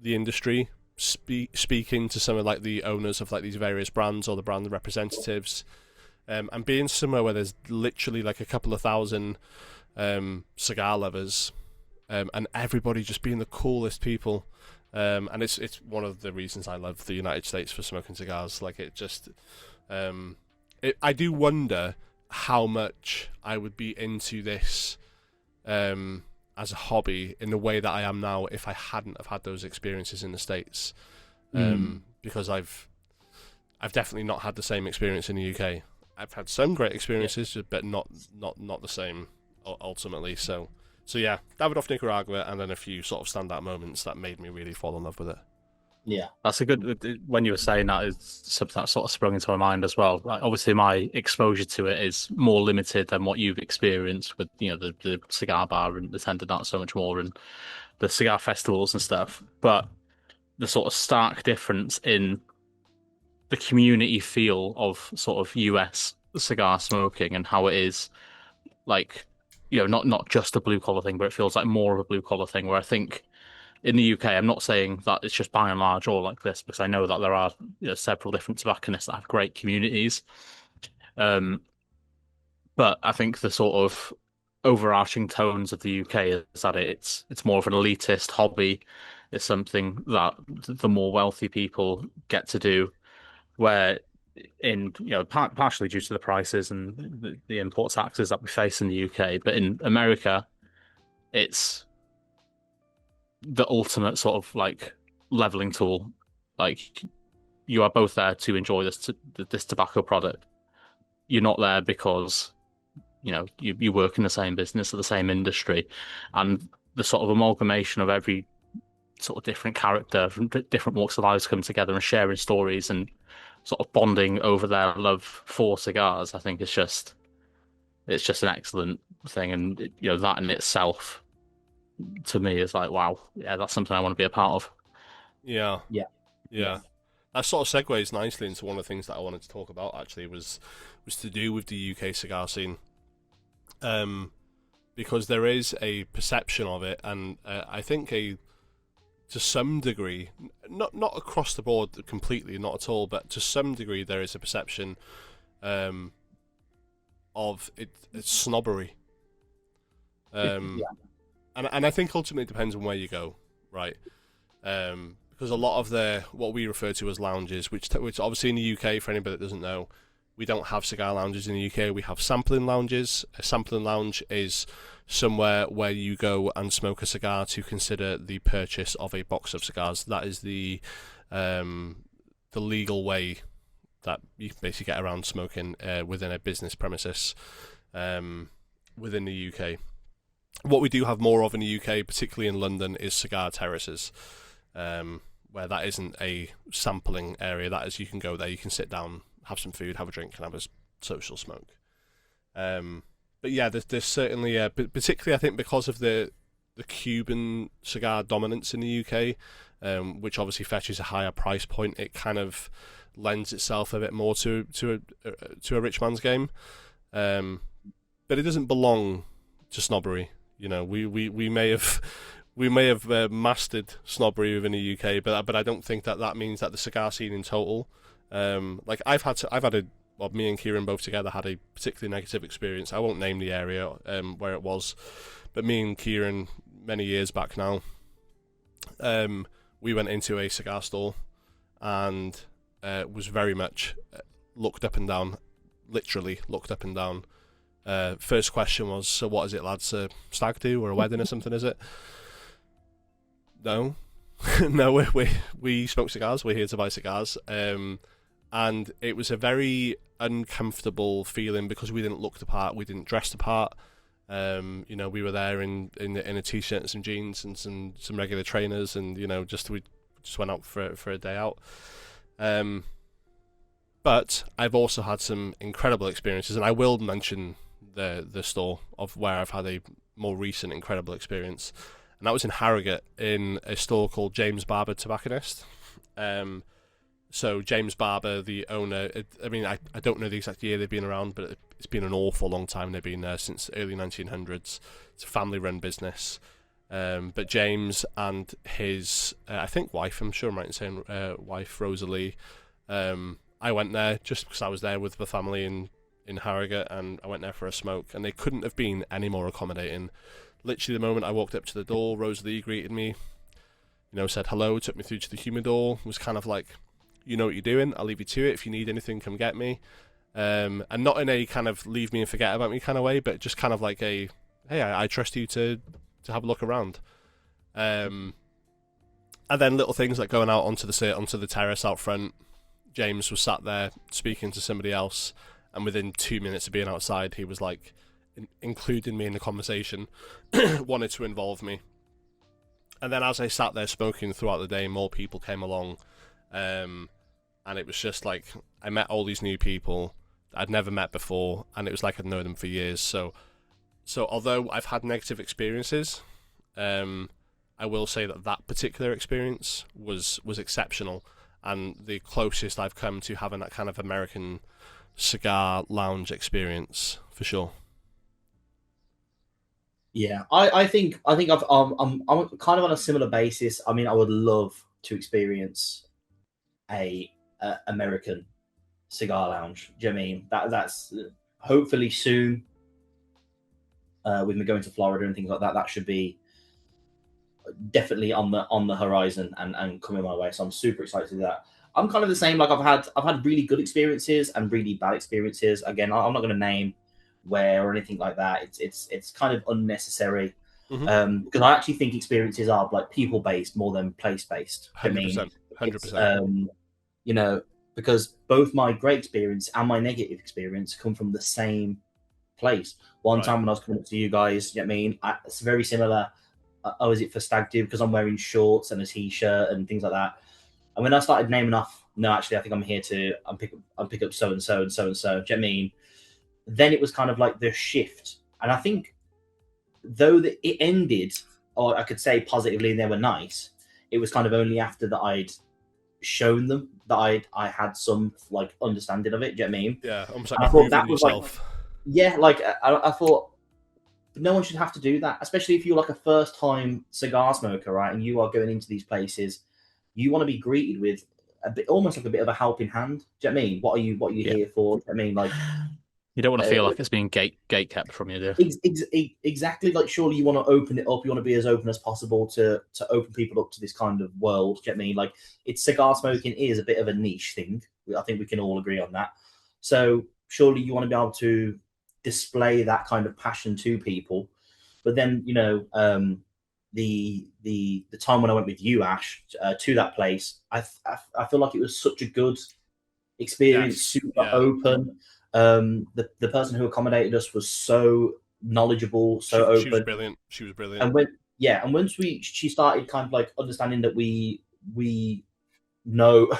the industry, speaking to some of like the owners of like these various brands or the brand representatives, and being somewhere where there's literally like a couple of thousand cigar lovers, and everybody just being the coolest people. And it's one of the reasons I love the United States for smoking cigars. Like it just, I do wonder how much I would be into this as a hobby in the way that I am now if I hadn't have had those experiences in the States. Because I've definitely not had the same experience in the UK. I've had some great experiences, but not the same ultimately. So yeah, Davidoff Nicaragua, and then a few sort of standout moments that made me really fall in love with it. Yeah, that's a good. When you were saying that, it's something that sort of sprung into my mind as well. Like, obviously, my exposure to it is more limited than what you've experienced with the cigar bar and attended that so much more, and the cigar festivals and stuff. But the sort of stark difference in the community feel of sort of US cigar smoking and how it is, like, not just a blue collar thing, but it feels like more of a blue collar thing. Where I think in the UK, I'm not saying that it's just by and large all like this, because I know that there are several different tobacconists that have great communities. But I think the sort of overarching tones of the UK is that it's more of an elitist hobby. It's something that the more wealthy people get to do, where partially due to the prices and the import taxes that we face in the UK, but in America, it's the ultimate sort of like leveling tool. Like, you are both there to enjoy this tobacco product. You're not there because you work in the same business or the same industry, and the sort of amalgamation of every sort of different character from different walks of lives come together and sharing stories and sort of bonding over their love for cigars. I think it's just an excellent thing, and that in itself to me is like, wow, yeah, that's something I want to be a part of. Yeah. Yeah. Yeah. That sort of segues nicely into one of the things that I wanted to talk about, actually, was to do with the UK cigar scene. Because there is a perception of it, and I think to some degree, not across the board completely, not at all, but to some degree there is a perception of it's snobbery. And I think ultimately it depends on where you go, right? Because a lot of what we refer to as lounges, which obviously in the UK, for anybody that doesn't know, we don't have cigar lounges in the UK. We have sampling lounges. A sampling lounge is somewhere where you go and smoke a cigar to consider the purchase of a box of cigars. That is the legal way that you can basically get around smoking within a business premises within the UK. What we do have more of in the UK, particularly in London, is cigar terraces, where that isn't a sampling area. That is, you can go there, you can sit down, have some food, have a drink, and have a social smoke. But yeah, there's certainly, particularly I think because of the Cuban cigar dominance in the UK, which obviously fetches a higher price point, it kind of lends itself a bit more to a rich man's game. But it doesn't belong to snobbery. We may have mastered snobbery within the UK, but I don't think that means that the cigar scene in total. Me and Kieran both together had a particularly negative experience. I won't name the area where it was, but me and Kieran, many years back now, we went into a cigar store and was very much looked up and down, literally looked up and down. First question was, so what is it, lads? A stag do or a wedding or something, is it? No. No, we smoke cigars. We're here to buy cigars. And it was a very uncomfortable feeling because we didn't look the part, we didn't dress the part. We were there in a t-shirt and some jeans and some regular trainers, and we just went out for a day out. But I've also had some incredible experiences, and I will mention the store of where I've had a more recent incredible experience, and that was in Harrogate in a store called James Barber Tobacconist. So James Barber, the owner, I don't know the exact year they've been around, but it's been an awful long time. They've been there since early 1900s. It's a family-run business. But James and his, I think wife, I'm sure I'm right in saying wife, Rosalie, I went there just because I was there with the family in Harrogate, and I went there for a smoke, and they couldn't have been any more accommodating. Literally the moment I walked up to the door, Rosalie greeted me, said hello, took me through to the humidor, was kind of like, you know what you're doing, I'll leave you to it, if you need anything, come get me. And not in a kind of leave me and forget about me kind of way, but just kind of like a, hey, I trust you to have a look around. And then little things like going out onto the terrace out front. James was sat there speaking to somebody else, and within 2 minutes of being outside, he was like including me in the conversation, wanted to involve me. And then as I sat there smoking throughout the day, more people came along, and it was just like I met all these new people I'd never met before, and it was like I'd known them for years. So although I've had negative experiences, I will say that particular experience was exceptional, and the closest I've come to having that kind of American cigar lounge experience for sure. Yeah, I think I'm kind of on a similar basis. I mean, I would love to experience a American cigar lounge. Do you know what I mean? That's hopefully soon. With me going to Florida and things like that, that should be definitely on the horizon and coming my way. So I'm super excited to do that. I'm kind of the same. Like I've had really good experiences and really bad experiences. Again, I'm not going to name where or anything like that. It's kind of unnecessary. Mm-hmm. Because I actually think experiences are like people based more than place based. 100%. 100%. you know, because both my great experience and my negative experience come from the same place. One time when I was coming up to you guys, you know what I mean, it's very similar. Oh, is it for stag do? Because I'm wearing shorts and a t-shirt and things like that. And when I started naming off, no, actually, I think I'm here to pick up so and so and so and so. Do you know what I mean? Then it was kind of like the shift, and I think though it ended, or I could say positively, and they were nice. It was kind of only after that I'd shown them that I had some like understanding of it. Do you know what I mean? Yeah, almost And like I thought that proving was yourself. I thought no one should have to do that, especially if you're like a first time cigar smoker, right? And you are going into these places, you want to be greeted with a bit, almost like a bit of a helping hand. Do you know what I mean? What are you here for? I mean, like, you don't want to feel like it's being gate kept from you, do you? Exactly. Like, surely you want to open it up. You want to be as open as possible to open people up to this kind of world. Do you know what I mean? Like, it's cigar smoking is a bit of a niche thing. I think we can all agree on that. So surely you want to be able to display that kind of passion to people. But then, you know, the time when I went with you, Ash, to that place, I feel like it was such a good experience, Yes. super open. The person who accommodated us was so knowledgeable, so open. She was brilliant. She was brilliant. And once she started kind of like understanding that we know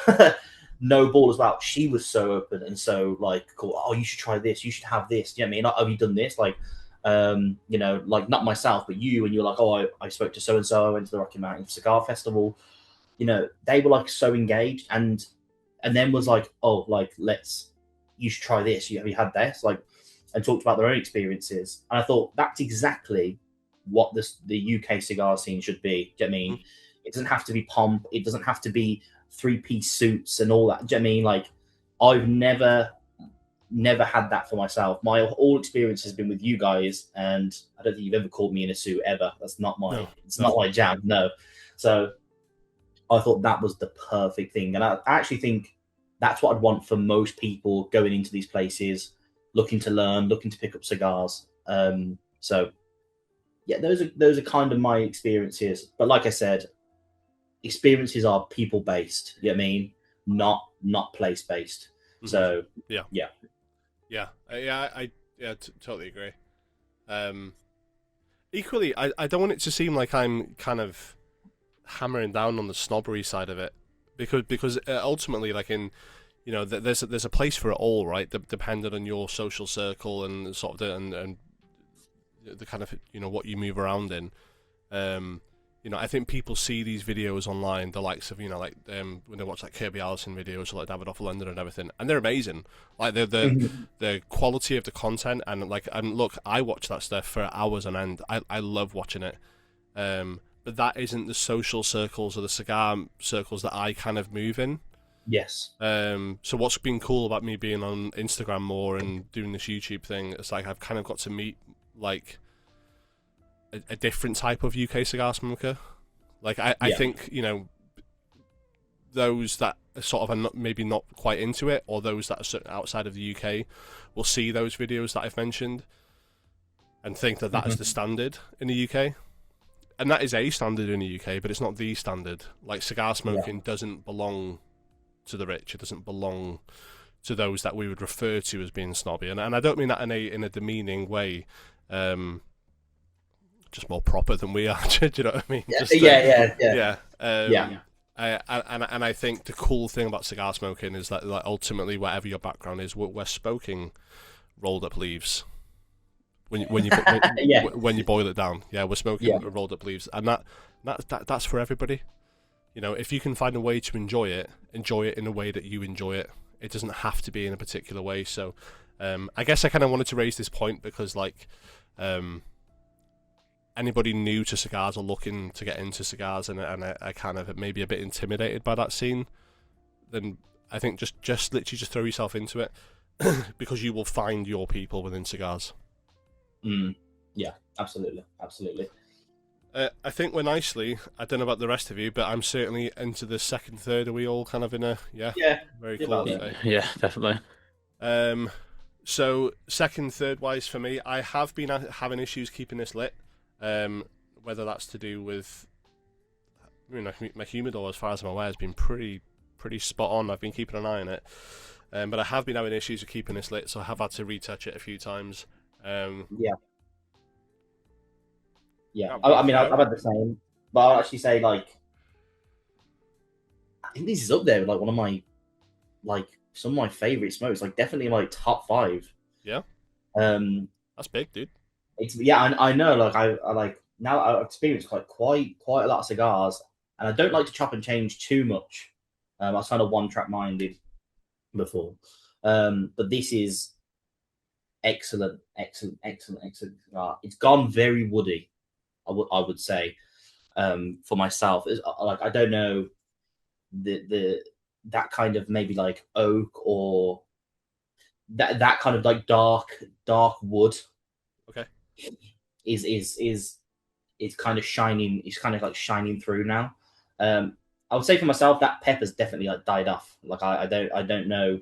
no ball as well. She was so open and so like cool. Oh, you should try this. You should have this. You know what I mean? Have you done this? Like, you know, like not myself, but you. And you're like, oh, I spoke to so and so. I went to the Rocky Mountain Cigar Festival. You know, they were like so engaged, and then was like, oh, like you should try this. Have you had this? Like, and talked about their own experiences. And I thought that's exactly what the UK cigar scene should be. Do you know what I mean? It doesn't have to be pomp. It doesn't have to be 3-piece suits and all that. Do you know what I mean? Like, I've never had that for myself. My whole experience has been with you guys, and I don't think you've ever called me in a suit ever. That's not my not my jam. No. So I thought that was the perfect thing. And I actually think that's what I'd want for most people going into these places, looking to learn, looking to pick up cigars. So yeah, those are kind of my experiences. But like I said, experiences are people based. You know what I mean? Not place based. Mm-hmm. So I totally agree. Equally, I don't want it to seem like I'm kind of hammering down on the snobbery side of it, because ultimately, like, in, you know, there's a place for it all, right? Depending on your social circle and sort of and the kind of, you know, what you move around in. You know, I think people see these videos online, the likes of, you know, like when they watch like Kirby Allison videos or like Davidoff London and everything, and they're amazing. Like the quality of the content, and look, I watch that stuff for hours on end. I love watching it. But that isn't the social circles or the cigar circles that I kind of move in. Yes. So what's been cool about me being on Instagram more and doing this YouTube thing, it's like I've kind of got to meet like a different type of UK cigar smoker. Like I think, you know, those that sort of are maybe not quite into it, or those that are outside of the UK, will see those videos that I've mentioned and think that is the standard in the UK. And that is a standard in the UK, but it's not the standard. Like, cigar smoking doesn't belong to the rich. It doesn't belong to those that we would refer to as being snobby. And I don't mean that in a demeaning way. Just more proper than we are. Do you know what I mean? And I think the cool thing about cigar smoking is that, like, ultimately, whatever your background is, we're smoking rolled up leaves. When you boil it down, we're smoking rolled up leaves, and that's for everybody. You know, if you can find a way to enjoy it in a way that you enjoy it. It doesn't have to be in a particular way. So, I guess I kind of wanted to raise this point because, like, anybody new to cigars or looking to get into cigars and I kind of maybe a bit intimidated by that scene, then I think just literally just throw yourself into it because you will find your people within cigars. Yeah, absolutely. I think we're nicely. I don't know about the rest of you, but I'm certainly into the second third. Are we all kind of in a very cool? Yeah, definitely. So second third wise for me, I have been having issues keeping this lit. Whether that's to do with, you know, my humidor, as far as I'm aware, has been pretty pretty spot on. I've been keeping an eye on it, but I have been having issues with keeping this lit, so I have had to retouch it a few times. Yeah. Yeah, I mean, I've had the same, but I'll actually say, like, I think this is up there with, like, one of my, like, some of my favorite smokes, like, definitely like top 5. Yeah. That's big, dude. It's I know, like, I like now I've experienced quite a lot of cigars, and I don't like to chop and change too much. I was kind of one track minded before, but this is excellent cigar. It's gone very woody, I would say, for myself. Like, I don't know that kind of maybe like oak or that kind of like dark wood. Okay. Is kind of shining. It's kind of like shining through now. I would say for myself that pepper's definitely like died off. Like, I don't know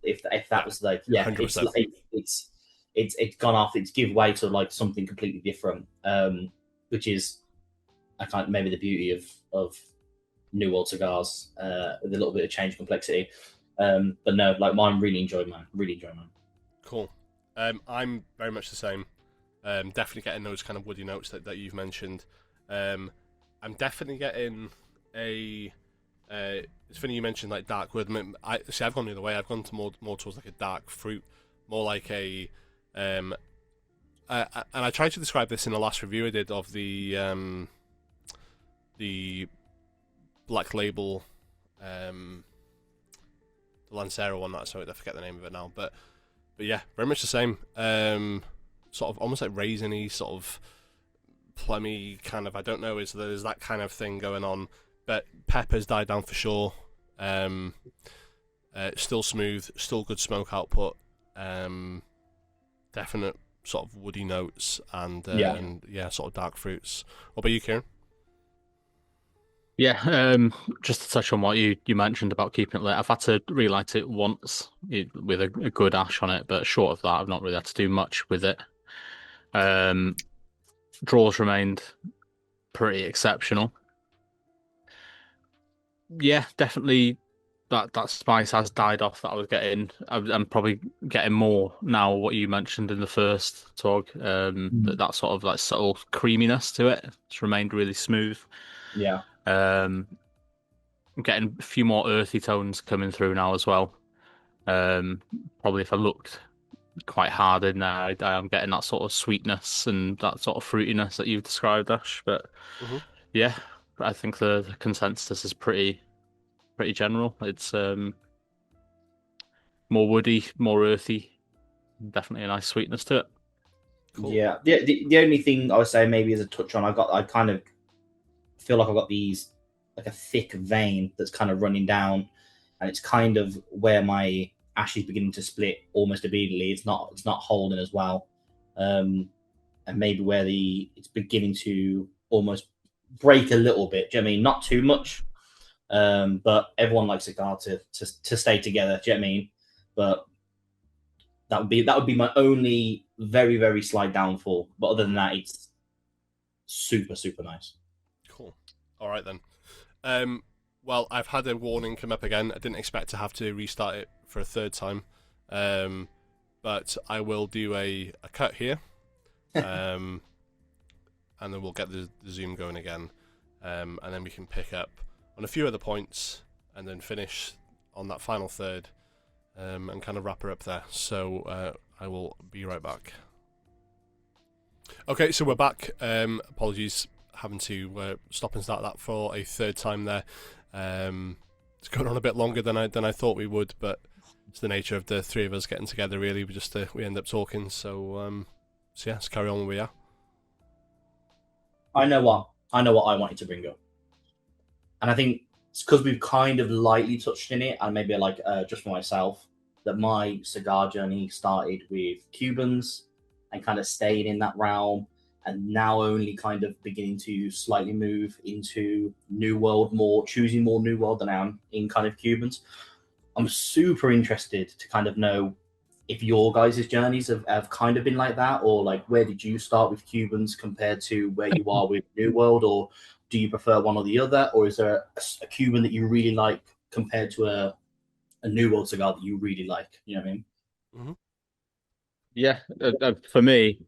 if that was like 100%. It's gone off. It's give way to like something completely different. Which is maybe the beauty of New World cigars, with a little bit of change complexity. But no, like, mine really enjoyed mine. Cool. I'm very much the same. Definitely getting those kind of woody notes that you've mentioned. I'm definitely getting a. It's funny you mentioned like dark wood. I've gone the other way. I've gone to more towards like a dark fruit, more like a. And I tried to describe this in the last review I did of the Black Label, the Lancero one. I forget the name of it now, but yeah, very much the same. Sort of almost like raisiny, sort of plummy kind of. I don't know. There's that kind of thing going on, but pepper's died down for sure. Still smooth, still good smoke output. Definite sort of woody notes and sort of dark fruits. What about you, Kieran? Yeah, just to touch on what you mentioned about keeping it lit, I've had to relight it once with a good ash on it, but short of that, I've not really had to do much with it. Draws remained pretty exceptional. Yeah, definitely that spice has died off that I was getting. I'm probably getting more now what you mentioned in the first talk. That sort of like subtle creaminess to it. It's remained really smooth. Yeah. I'm getting a few more earthy tones coming through now as well. Probably if I looked quite hard in there, I am getting that sort of sweetness and that sort of fruitiness that you've described, Ash. But yeah, I think the consensus is pretty general. It's more woody, more earthy, definitely a nice sweetness to it. Cool. Yeah. The only thing I would say maybe as a touch on, I kind of feel like I've got these like a thick vein that's kind of running down, and it's kind of where my ash is beginning to split almost immediately. It's not holding as well, and maybe where it's beginning to almost break a little bit. Do you know what I mean? Not too much, but everyone likes cigar to stay together. Do you know what I mean? But that would be my only very, very slight downfall. But other than that, it's super nice. Cool. All right then. Well, I've had a warning come up again. I didn't expect to have to restart it for a third time, but I will do a cut here, and then we'll get the Zoom going again, and then we can pick up on a few other points and then finish on that final third, and kind of wrap her up there. So I will be right back. Okay, so we're back. Apologies, having to stop and start that for a third time there. It's going on a bit longer than I thought we would, but it's the nature of the three of us getting together. Really, we end up talking. So yeah, let's carry on where we are. I know what I wanted to bring up, and I think it's because we've kind of lightly touched in it, and maybe like just for myself, that my cigar journey started with Cubans and kind of stayed in that realm, and now only kind of beginning to slightly move into New World, choosing more New World than I am in kind of Cubans. I'm super interested to kind of know if your guys' journeys have kind of been like that, or like where did you start with Cubans compared to where you are with New World, or do you prefer one or the other, or is there a Cuban that you really like compared to a New World cigar that you really like? You know what I mean? Mm-hmm. Yeah, for me,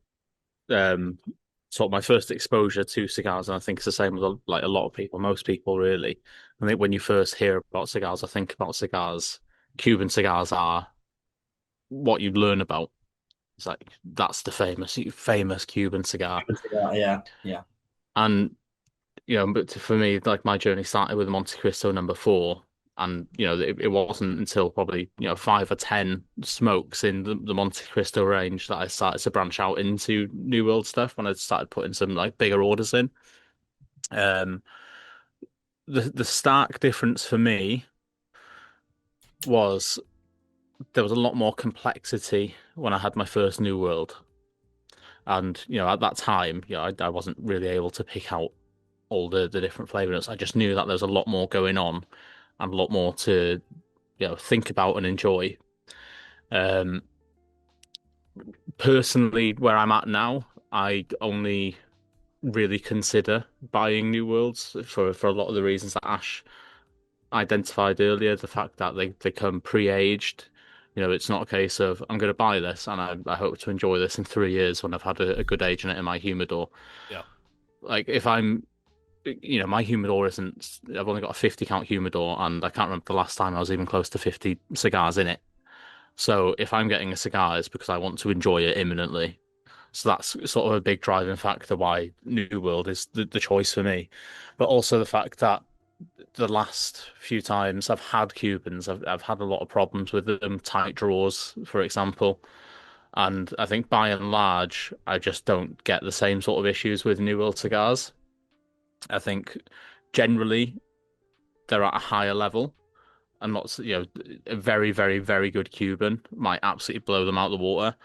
sort of my first exposure to cigars, and I think it's the same with like a lot of people, most people really. I think when you first hear about cigars, I think about cigars. Cuban cigars are what you learn about. It's like that's the famous Cuban cigar, Yeah, yeah. and but for me, like my journey started with Monte Cristo #4, and it wasn't until probably 5 or 10 smokes in the Monte Cristo range that I started to branch out into New World stuff when I started putting some like bigger orders in. Um, the stark difference for me was there was a lot more complexity when I had my first New World, and at that time, I wasn't really able to pick out all the different flavors. I just knew that there's a lot more going on and a lot more to think about and enjoy. Um, Personally, where I'm at now, I only really consider buying New Worlds for a lot of the reasons that Ash identified earlier. The fact that they come pre-aged. It's not a case of I'm going to buy this and I hope to enjoy this in 3 years when I've had a good age in it in my humidor. Yeah. Like if I'm my humidor isn't. I've only got a 50 count humidor, and I can't remember the last time I was even close to 50 cigars in it. So if I'm getting a cigar, it's because I want to enjoy it imminently. So that's sort of a big driving factor why New World is the choice for me. But also the fact that the last few times I've had Cubans, I've had a lot of problems with them, tight draws, for example. And I think by and large, I just don't get the same sort of issues with New World cigars. I think generally they're at a higher level, and not a very, very, very good Cuban might absolutely blow them out of the water.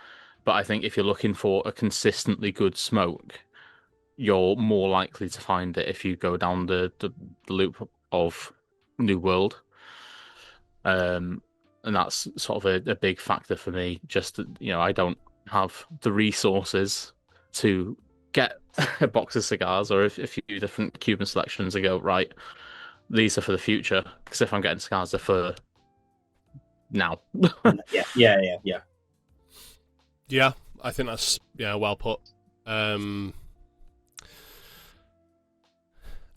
But I think if you're looking for a consistently good smoke, you're more likely to find it if you go down the loop of New World. And that's sort of a big factor for me. Just that, I don't have the resources to get a box of cigars or a few different Cuban selections and go, right, these are for the future. Because if I'm getting cigars, they're for now. Yeah. Yeah, I think that's well put. I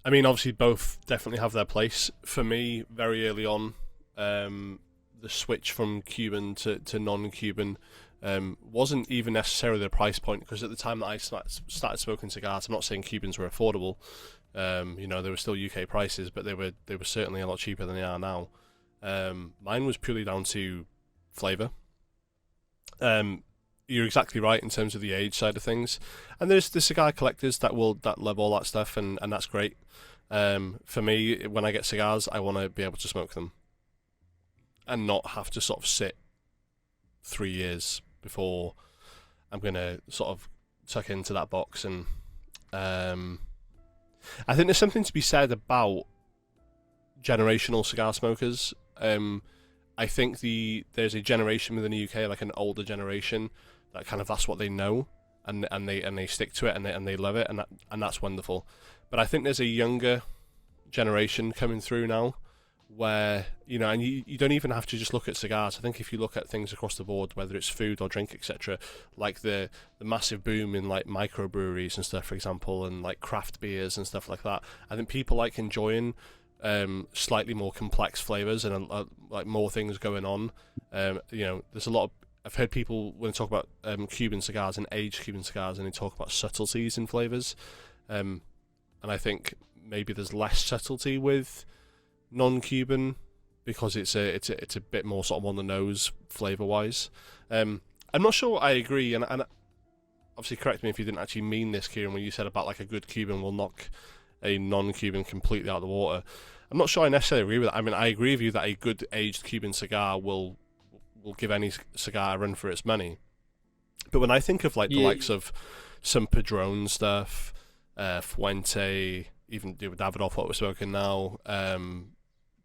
mean, obviously, both definitely have their place. For me, very early on, the switch from Cuban to non-Cuban wasn't even necessarily the price point, because at the time that I started smoking cigars, I'm not saying Cubans were affordable. They were still UK prices, but they were certainly a lot cheaper than they are now. Mine was purely down to flavour. You're exactly right in terms of the age side of things, and there's the cigar collectors that love all that stuff, and that's great. For me, when I get cigars, I want to be able to smoke them and not have to sort of sit 3 years before I'm going to sort of tuck into that box. And I think there's something to be said about generational cigar smokers. I think there's a generation within the UK, like an older generation, that kind of that's what they know, and they stick to it, and they love it, and that's wonderful. But I think there's a younger generation coming through now, where and you don't even have to just look at cigars. I think if you look at things across the board, whether it's food or drink, etc., like the massive boom in like microbreweries and stuff, for example, and like craft beers and stuff like that. I think people like enjoying slightly more complex flavors and like more things going on. There's a lot of, I've heard people when they talk about Cuban cigars and aged Cuban cigars, and they talk about subtleties in flavors, and I think maybe there's less subtlety with non-Cuban because it's a bit more sort of on the nose flavor wise. I'm not sure I agree, and obviously correct me if you didn't actually mean this, Kieran, when you said about like a good Cuban will knock a non-Cuban completely out of the water. I'm not sure I necessarily agree with that. I mean, I agree with you that a good aged Cuban cigar will give any cigar a run for its money. But when I think of like the likes of some Padron stuff, Fuente, even Davidoff, what we're smoking now,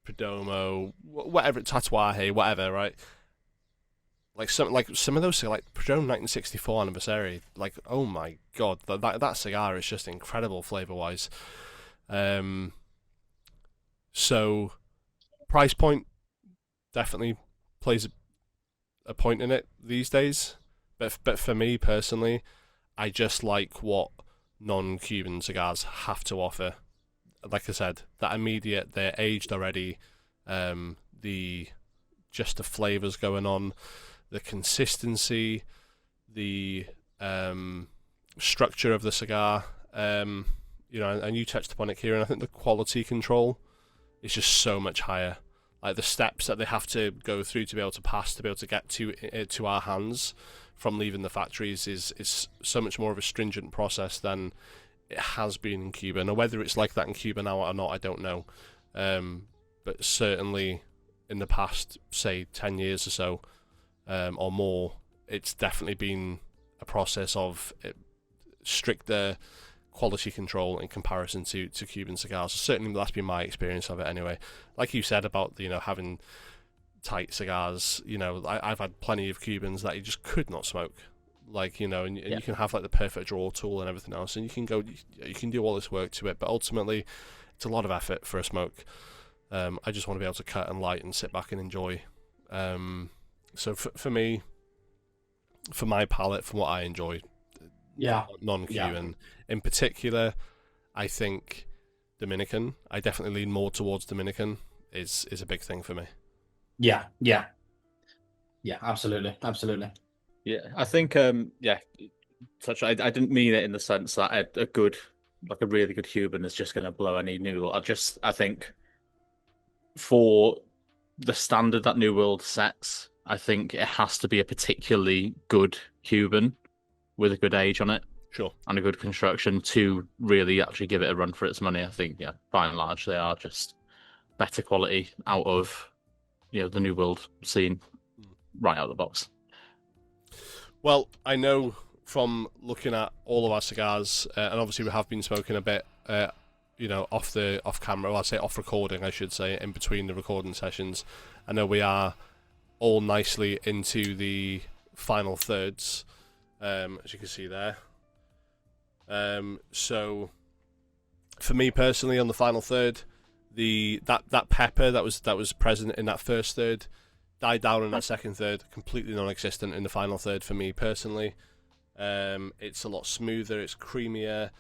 Perdomo, whatever, Tatuaje, whatever, right? Like some of those, like Padron 1964 anniversary, like, oh my god, that cigar is just incredible flavor wise. So price point definitely plays a point in it these days. But for me personally, I just like what non-Cuban cigars have to offer. Like I said, that immediate, they're aged already. The just the flavors going on, the consistency, the structure of the cigar. And you touched upon it, Kieran. I think the quality control is just so much higher. Like the steps that they have to go through to be able to pass, to be able to get to our hands from leaving the factories is so much more of a stringent process than it has been in Cuba. Now, whether it's like that in Cuba now or not, I don't know. But certainly in the past, say, 10 years or so, or more, it's definitely been a process of stricter quality control in comparison to Cuban cigars. Certainly that's been my experience of it anyway. Like you said about, having tight cigars, I've had plenty of Cubans that you just could not smoke. Like, and you can have like the perfect draw tool and everything else, and you can do all this work to it, but ultimately it's a lot of effort for a smoke. I just want to be able to cut and light and sit back and enjoy. So for me, for my palate, for what I enjoy, non-Cuban. In particular, I think Dominican. I definitely lean more towards Dominican. Is a big thing for me. Yeah, absolutely. Yeah, I think I didn't mean it in the sense that a really good Cuban is just going to blow any New World. I think for the standard that New World sets, I think it has to be a particularly good Cuban with a good age on it. Sure. And a good construction to really actually give it a run for its money. I think, by and large, they are just better quality out of, the New World scene right out of the box. Well, I know from looking at all of our cigars, and obviously we have been smoking a bit, off camera, I'd say off recording, I should say, in between the recording sessions. I know we are all nicely into the final thirds, as you can see there. So for me personally, on the final third, that pepper that was present in that first third died down in that second third, completely non-existent in the final third for me personally. It's a lot smoother, it's creamier.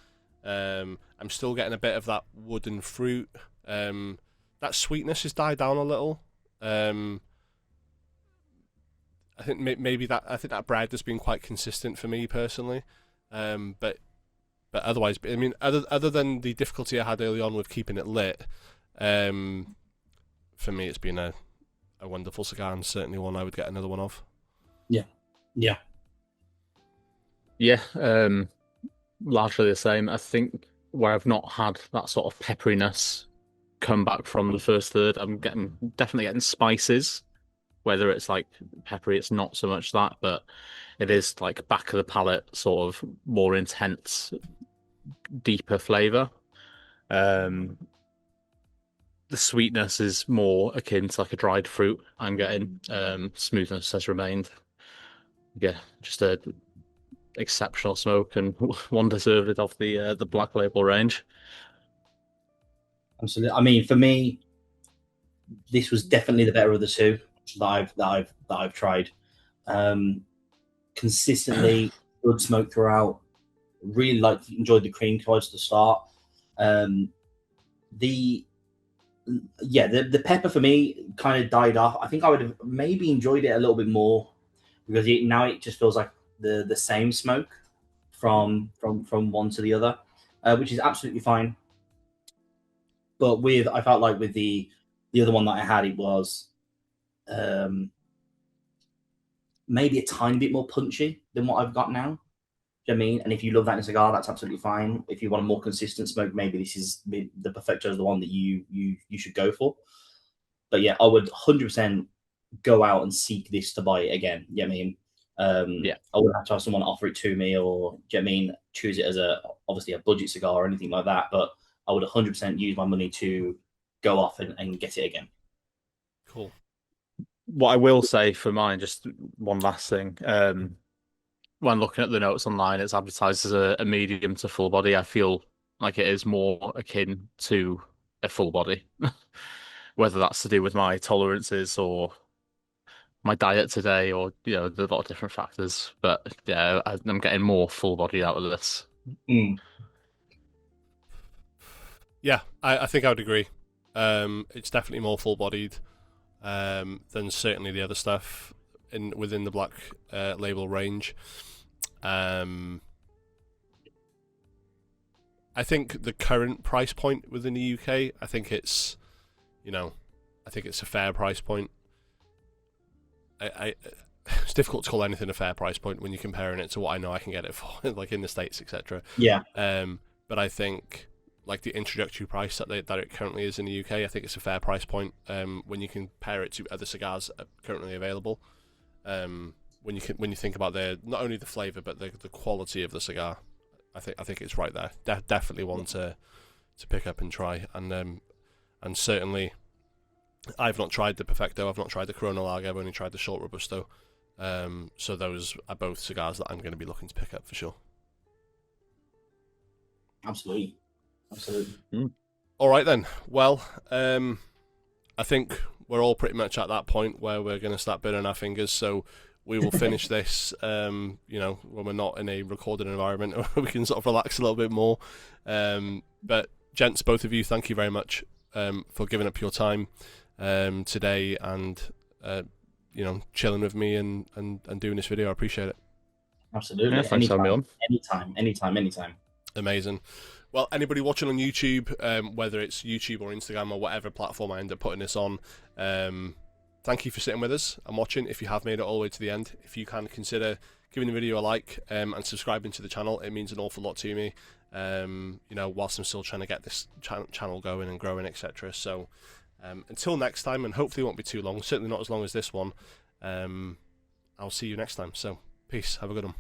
I'm still getting a bit of that wooden fruit. That sweetness has died down a little. I think maybe that bread has been quite consistent for me personally. But otherwise, I mean, other than the difficulty I had early on with keeping it lit, for me it's been a wonderful cigar, and certainly one I would get another one of. Yeah. Largely the same. I think where I've not had that sort of pepperiness come back from the first third, I'm definitely getting spices. Whether it's like peppery, it's not so much that, but it is like back of the palate, sort of more intense, deeper flavor. The sweetness is more akin to like a dried fruit. I'm getting smoothness has remained. Yeah, just a exceptional smoke, and one deserved of the Black Label range. Absolutely. I mean, for me, this was definitely the better of the two that I've tried. Consistently good smoke throughout. Really enjoyed the cream towards the start. The pepper for me kind of died off. I think I would have maybe enjoyed it a little bit more, because now it just feels like the same smoke from one to the other, which is absolutely fine. But I felt like with the other one that I had, it was maybe a tiny bit more punchy than what I've got now. Do you know what I mean? And if you love that in a cigar, that's absolutely fine. If you want a more consistent smoke, maybe this is the Perfecto is the one that you should go for. But yeah, I would 100% go out and seek this to buy it again. You know what I mean? I wouldn't have to have someone offer it to me, or do you know what I mean, choose it as obviously a budget cigar or anything like that. But I would 100% use my money to go off and get it again. Cool. What I will say for mine, just one last thing. When looking at the notes online, it's advertised as a medium to full body. I feel like it is more akin to a full body, whether that's to do with my tolerances or my diet today, or there's a lot of different factors. But yeah, I'm getting more full body out of this. Yeah, I think I would agree. It's definitely more full-bodied than certainly the other stuff within the Black Label range. I think the current price point within the UK, I think it's a fair price point. It's difficult to call anything a fair price point when you're comparing it to what I know I can get it for, like in the States, etc. Yeah. But I think like the introductory price that it currently is in the UK, I think it's a fair price point when you compare it to other cigars that are currently available. When you think about not only the flavour but the quality of the cigar, I think it's right there. Definitely one to pick up and try, and certainly I've not tried the Perfecto, I've not tried the Corona Lager, I've only tried the Short Robusto. So those are both cigars that I'm going to be looking to pick up for sure. Absolutely. All right then. Well, I think we're all pretty much at that point where we're going to start burning our fingers. So we will finish this. When we're not in a recorded environment, we can sort of relax a little bit more. But gents, both of you, thank you very much for giving up your time today and chilling with me and doing this video. I appreciate it. Absolutely. Yeah, thanks for having me on. Anytime. Amazing. Well, anybody watching on YouTube, whether it's YouTube or Instagram or whatever platform I end up putting this on, thank you for sitting with us and watching. If you have made it all the way to the end, if you can consider giving the video a like and subscribing to the channel, it means an awful lot to me. Whilst I'm still trying to get this channel going and growing, etc. So until next time, and hopefully it won't be too long, certainly not as long as this one, I'll see you next time. So peace, have a good one.